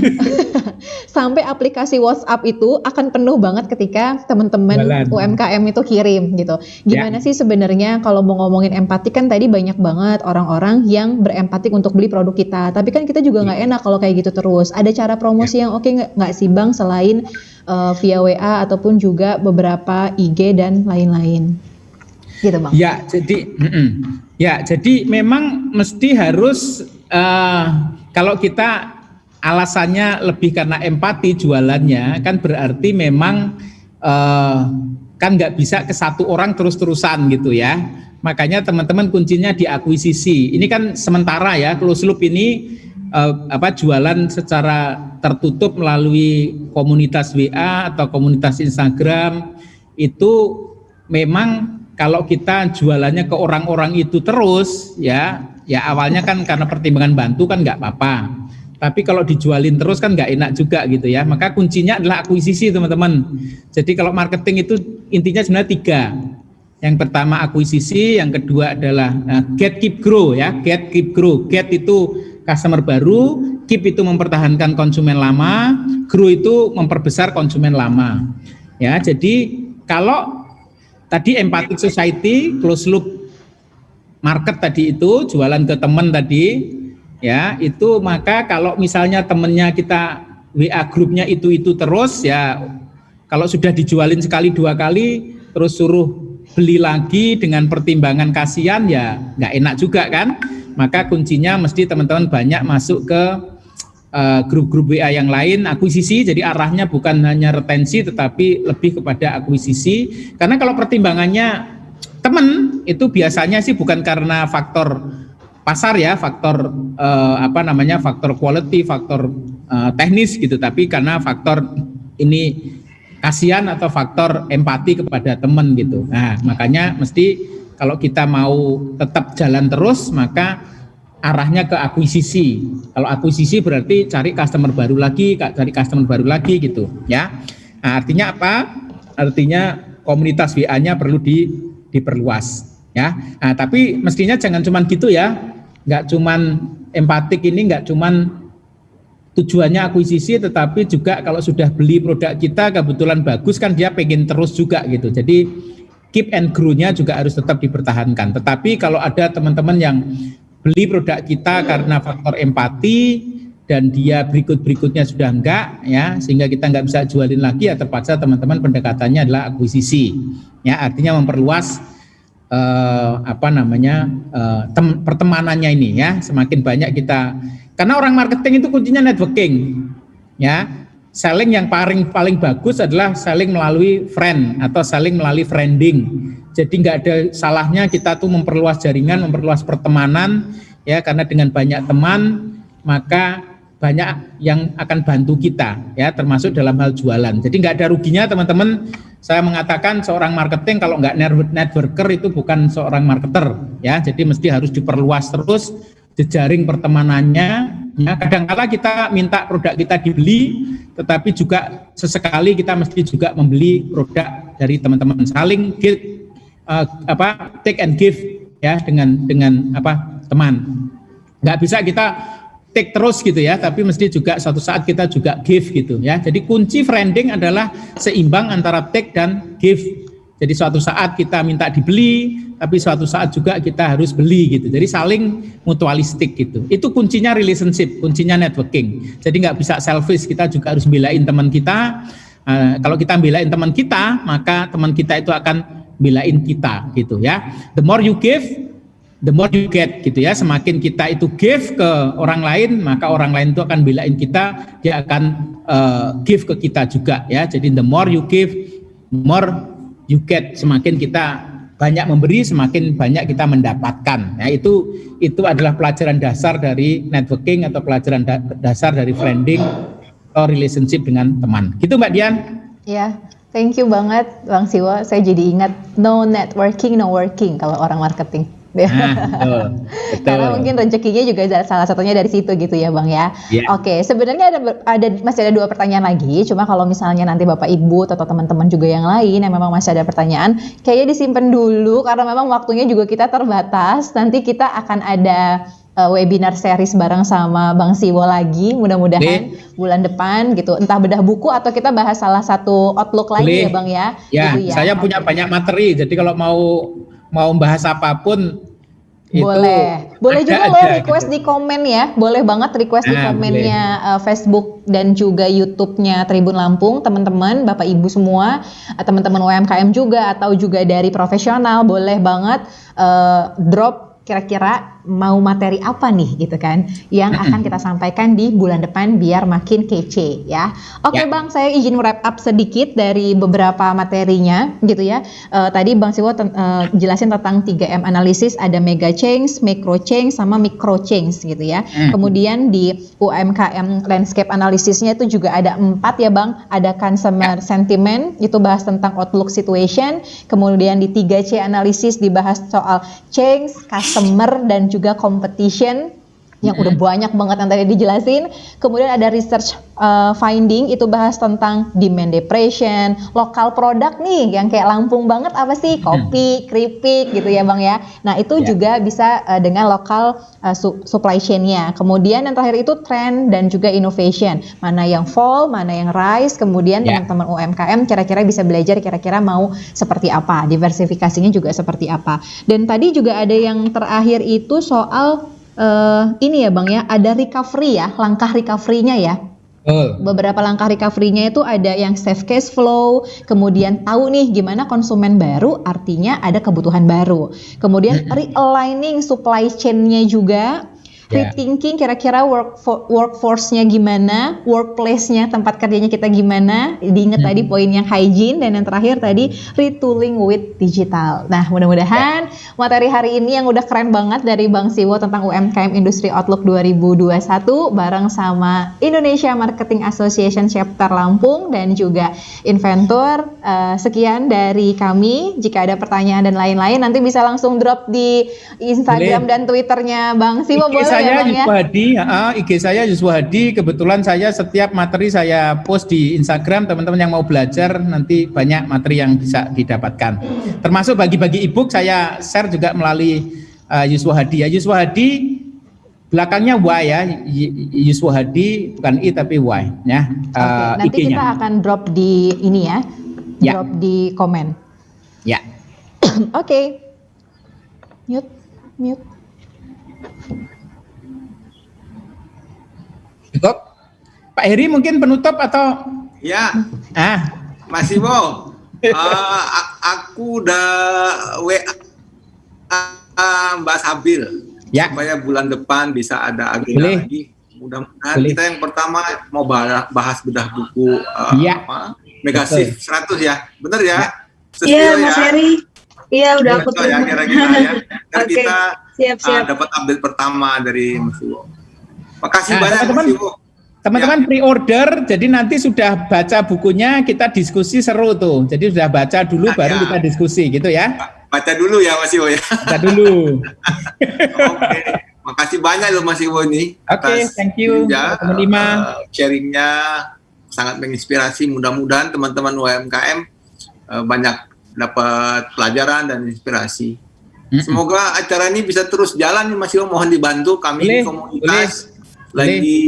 sampai aplikasi WhatsApp itu akan penuh banget ketika teman-teman UMKM itu kirim gitu. Gimana sih sebenarnya kalau mau ngomongin empati, kan tadi banyak banget orang-orang yang berempatik untuk beli produk kita. Tapi kan kita juga nggak enak kalau kayak gitu terus. Ada cara promosi yang oke nggak sih Bang, selain via WA ataupun juga beberapa IG dan lain-lain? Gitu Bang. Jadi memang mesti harus kalau kita alasannya lebih karena empati jualannya, kan berarti memang kan nggak bisa ke satu orang terus-terusan gitu ya. Makanya teman-teman kuncinya di akuisisi. Ini kan sementara ya, closed loop ini jualan secara tertutup melalui komunitas WA atau komunitas Instagram. Itu memang kalau kita jualannya ke orang-orang itu terus ya awalnya kan karena pertimbangan bantu kan nggak apa-apa. Tapi kalau dijualin terus kan nggak enak juga gitu ya. Maka kuncinya adalah akuisisi teman-teman. Jadi kalau marketing itu intinya sebenarnya 3. Yang pertama akuisisi, yang kedua adalah get, keep, grow ya. Get, keep, grow. Get itu customer baru, keep itu mempertahankan konsumen lama, grow itu memperbesar konsumen lama. Ya, jadi kalau tadi empathic society, closed loop market tadi itu jualan ke teman tadi, ya itu maka kalau misalnya temennya kita WA grupnya itu terus ya, kalau sudah dijualin sekali 2 kali terus suruh beli lagi dengan pertimbangan kasihan ya nggak enak juga kan. Maka kuncinya mesti teman-teman banyak masuk ke grup-grup WA yang lain, akuisisi. Jadi arahnya bukan hanya retensi tetapi lebih kepada akuisisi. Karena kalau pertimbangannya teman itu biasanya sih bukan karena faktor pasar ya, faktor faktor quality, faktor teknis gitu, tapi karena faktor ini kasihan atau faktor empati kepada teman gitu. Nah, makanya mesti kalau kita mau tetap jalan terus, maka arahnya ke akuisisi. Kalau akuisisi berarti cari customer baru lagi gitu ya. Nah, artinya apa? Artinya komunitas WA-nya perlu diperluas ya. Nah, tapi mestinya jangan cuman gitu ya. Nggak cuman empatik ini, nggak cuman tujuannya akuisisi, tetapi juga kalau sudah beli produk kita kebetulan bagus kan dia pengen terus juga gitu. Jadi keep and grow-nya juga harus tetap dipertahankan. Tetapi kalau ada teman-teman yang beli produk kita karena faktor empati dan dia berikutnya sudah enggak ya, sehingga kita nggak bisa jualin lagi, ya terpaksa teman-teman pendekatannya adalah akuisisi. Ya, artinya memperluas pertemanannya ini ya, semakin banyak kita, karena orang marketing itu kuncinya networking ya. Selling yang paling bagus adalah selling melalui friend atau selling melalui friending. Jadi nggak ada salahnya kita tuh memperluas jaringan, memperluas pertemanan ya, karena dengan banyak teman maka banyak yang akan bantu kita ya, termasuk dalam hal jualan. Jadi nggak ada ruginya teman-teman. Saya mengatakan seorang marketing kalau nggak networker itu bukan seorang marketer ya. Jadi mesti harus diperluas terus jejaring pertemanannya ya. Kadang-kala kita minta produk kita dibeli, tetapi juga sesekali kita mesti juga membeli produk dari teman-teman, saling take and give ya dengan teman. Nggak bisa kita take terus gitu ya, tapi mesti juga suatu saat kita juga give gitu ya. Jadi kunci friending adalah seimbang antara take dan give. Jadi suatu saat kita minta dibeli, tapi suatu saat juga kita harus beli gitu. Jadi saling mutualistik gitu. Itu kuncinya relationship, kuncinya networking. Jadi nggak bisa selfish, kita juga harus belain teman kita. Kalau kita belain teman kita, maka teman kita itu akan belain kita gitu ya. The more you give, the more you get gitu ya. Semakin kita itu give ke orang lain, maka orang lain itu akan belain kita, dia akan give ke kita juga ya. Jadi the more you give, more you get. Semakin kita banyak memberi, semakin banyak kita mendapatkan. Nah, itu adalah pelajaran dasar dari networking atau pelajaran dasar dari friending atau relationship dengan teman. Gitu Mbak Dian? Ya, thank you banget Bang Siwo. Saya jadi ingat no networking, no working kalau orang marketing. Betul. Karena mungkin rezekinya juga salah satunya dari situ gitu ya Bang ya. Yeah. Oke, sebenarnya masih ada 2 pertanyaan lagi. Cuma kalau misalnya nanti Bapak Ibu atau teman-teman juga yang lain yang memang masih ada pertanyaan, kayaknya disimpan dulu karena memang waktunya juga kita terbatas. Nanti kita akan ada webinar series bareng sama Bang Siwo lagi, mudah-mudahan bulan depan gitu. Entah bedah buku atau kita bahas salah satu outlook lagi ya Bang ya. Ya, gitu ya. Saya punya banyak materi. Jadi kalau mau bahas apapun boleh juga lo request gitu di komen ya, boleh banget request di komennya Facebook dan juga YouTube-nya Tribun Lampung, teman-teman, Bapak Ibu semua, teman-teman UMKM juga atau juga dari profesional, boleh banget drop kira-kira mau materi apa nih gitu kan yang akan kita sampaikan di bulan depan biar makin kece ya. Oke Bang, saya izin wrap up sedikit dari beberapa materinya gitu ya. Tadi Bang Siwo jelasin tentang 3M analisis, ada mega change, micro change sama micro change gitu ya. Kemudian di UMKM landscape analisisnya itu juga ada 4 ya Bang. Ada consumer sentiment, itu bahas tentang outlook situation. Kemudian di 3C analisis dibahas soal change, customer dan juga competition yang udah banyak banget yang tadi dijelasin. Kemudian ada research finding, itu bahas tentang demand depression, lokal produk nih yang kayak Lampung banget apa sih, kopi, keripik gitu ya Bang ya. Nah itu juga bisa dengan lokal supply chain-nya. Kemudian yang terakhir itu trend dan juga innovation, mana yang fall, mana yang rise. Kemudian teman-teman UMKM kira-kira bisa belajar kira-kira mau seperti apa, diversifikasinya juga seperti apa. Dan tadi juga ada yang terakhir itu soal ini ya Bang ya, ada recovery ya, langkah recovery-nya ya. Beberapa langkah recovery-nya itu ada yang save cash flow, kemudian tahu nih gimana konsumen baru, artinya ada kebutuhan baru. Kemudian realigning supply chain-nya juga, Ya. rethinking kira-kira workforce-nya gimana, workplace-nya, tempat kerjanya kita gimana. Diingat tadi poin yang hygiene, dan yang terakhir tadi retooling with digital. Nah, mudah-mudahan materi hari ini yang udah keren banget dari Bang Siwo tentang UMKM Industri Outlook 2021 bareng sama Indonesia Marketing Association Chapter Lampung dan juga Inventor. Sekian dari kami. Jika ada pertanyaan dan lain-lain nanti bisa langsung drop di Instagram dan Twitternya Bang Siwo, boleh IG saya ya Bang ya? Yuswo Hadi, IG saya Yuswo Hadi. Kebetulan saya setiap materi saya post di Instagram. Teman-teman yang mau belajar nanti banyak materi yang bisa didapatkan. Termasuk bagi-bagi e-book saya share juga melalui Yuswo Hadi. Ya, Yuswo Hadi belakangnya Y ya, Yuswo Hadi bukan I tapi Y ya. Oke, nanti IG-nya. kita akan drop di ini ya, Ya. drop di komen. Ya. Oke, mute. Cukup. Pak Heri mungkin penutup atau Ya, Mas Iwo, aku udah WA Mbak Sabil Ya. supaya bulan depan bisa ada agenda Boleh. lagi. Mudah-mudahan Boleh. kita yang pertama mau bahas bedah buku Ya. Megasif 100 ya, bener ya? Iya, Mas Heri. Iya, udah aku Betul ya, terima. kira-kira ya. Dan Oke, kita siap-siap. dapat update pertama dari Mas Iwo. Makasih Nah, banyak teman-teman. Mas Iwo. Teman-teman pre-order, jadi nanti sudah baca bukunya, kita diskusi seru tuh. Jadi sudah baca dulu, baru kita diskusi gitu ya. Baca dulu ya Mas Iwo ya. Baca dulu. Oke, makasih banyak loh Mas Iwo nih Oke, thank you, teman Ima. sharingnya sangat menginspirasi. Mudah-mudahan teman-teman UMKM banyak dapat pelajaran dan inspirasi. Semoga acara ini bisa terus jalan nih Mas Iwo. Mohon dibantu kami di komunitas. Lagi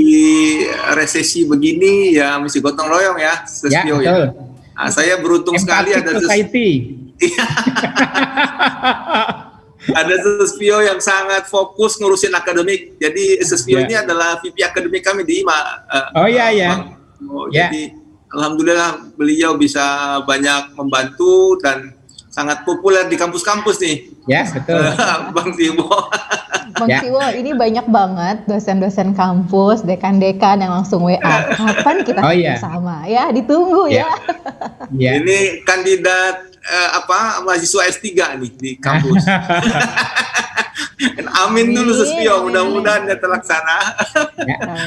resesi begini ya mesti gotong royong ya, Sespio ya. Nah, saya beruntung sekali ada ada Sespio yang sangat fokus ngurusin akademik. Jadi Sespio ini adalah VP akademik kami di IMA. Jadi alhamdulillah beliau bisa banyak membantu dan sangat populer di kampus-kampus nih. Ya, betul. Bang Siwo. Bang Siwo, ini banyak banget dosen-dosen kampus, dekan-dekan yang langsung WA. Kapan kita bersama? Ya, ditunggu ya. Ini kandidat mahasiswa S3 nih di kampus. Amin dulu Sespio, mudah-mudahan ya terlaksana.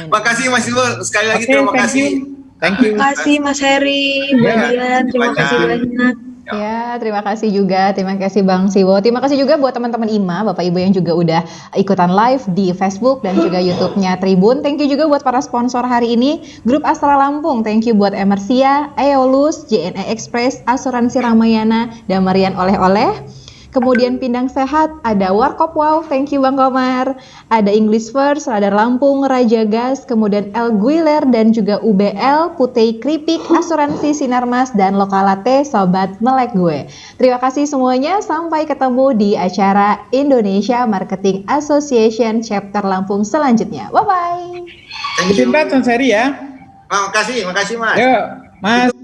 Makasih Mas Siwo, sekali lagi terima kasih. Terima kasih Mas Heri, Mbak Dian, terima kasih banyak. Ya, terima kasih juga. Terima kasih Bang Siwo. Terima kasih juga buat teman-teman IMA, Bapak Ibu yang juga udah ikutan live di Facebook dan juga YouTube-nya Tribun. Thank you juga buat para sponsor hari ini. Grup Astra Lampung, thank you buat Emersia, Aeolus, JNE Express, Asuransi Ramayana, Damarian Oleh-Oleh. Kemudian Pindang Sehat, ada Warkop Wow, thank you Bang Komar. Ada English First, Radar Lampung, Raja Gas, kemudian El Guiler dan juga UBL, Putih Kripik, Asuransi Sinarmas, dan Lokalate, Sobat Melek Gue. Terima kasih semuanya, sampai ketemu di acara Indonesia Marketing Association Chapter Lampung selanjutnya. Bye-bye. Thank you. Mas Heri ya. Makasih Mas. Yuk, Mas.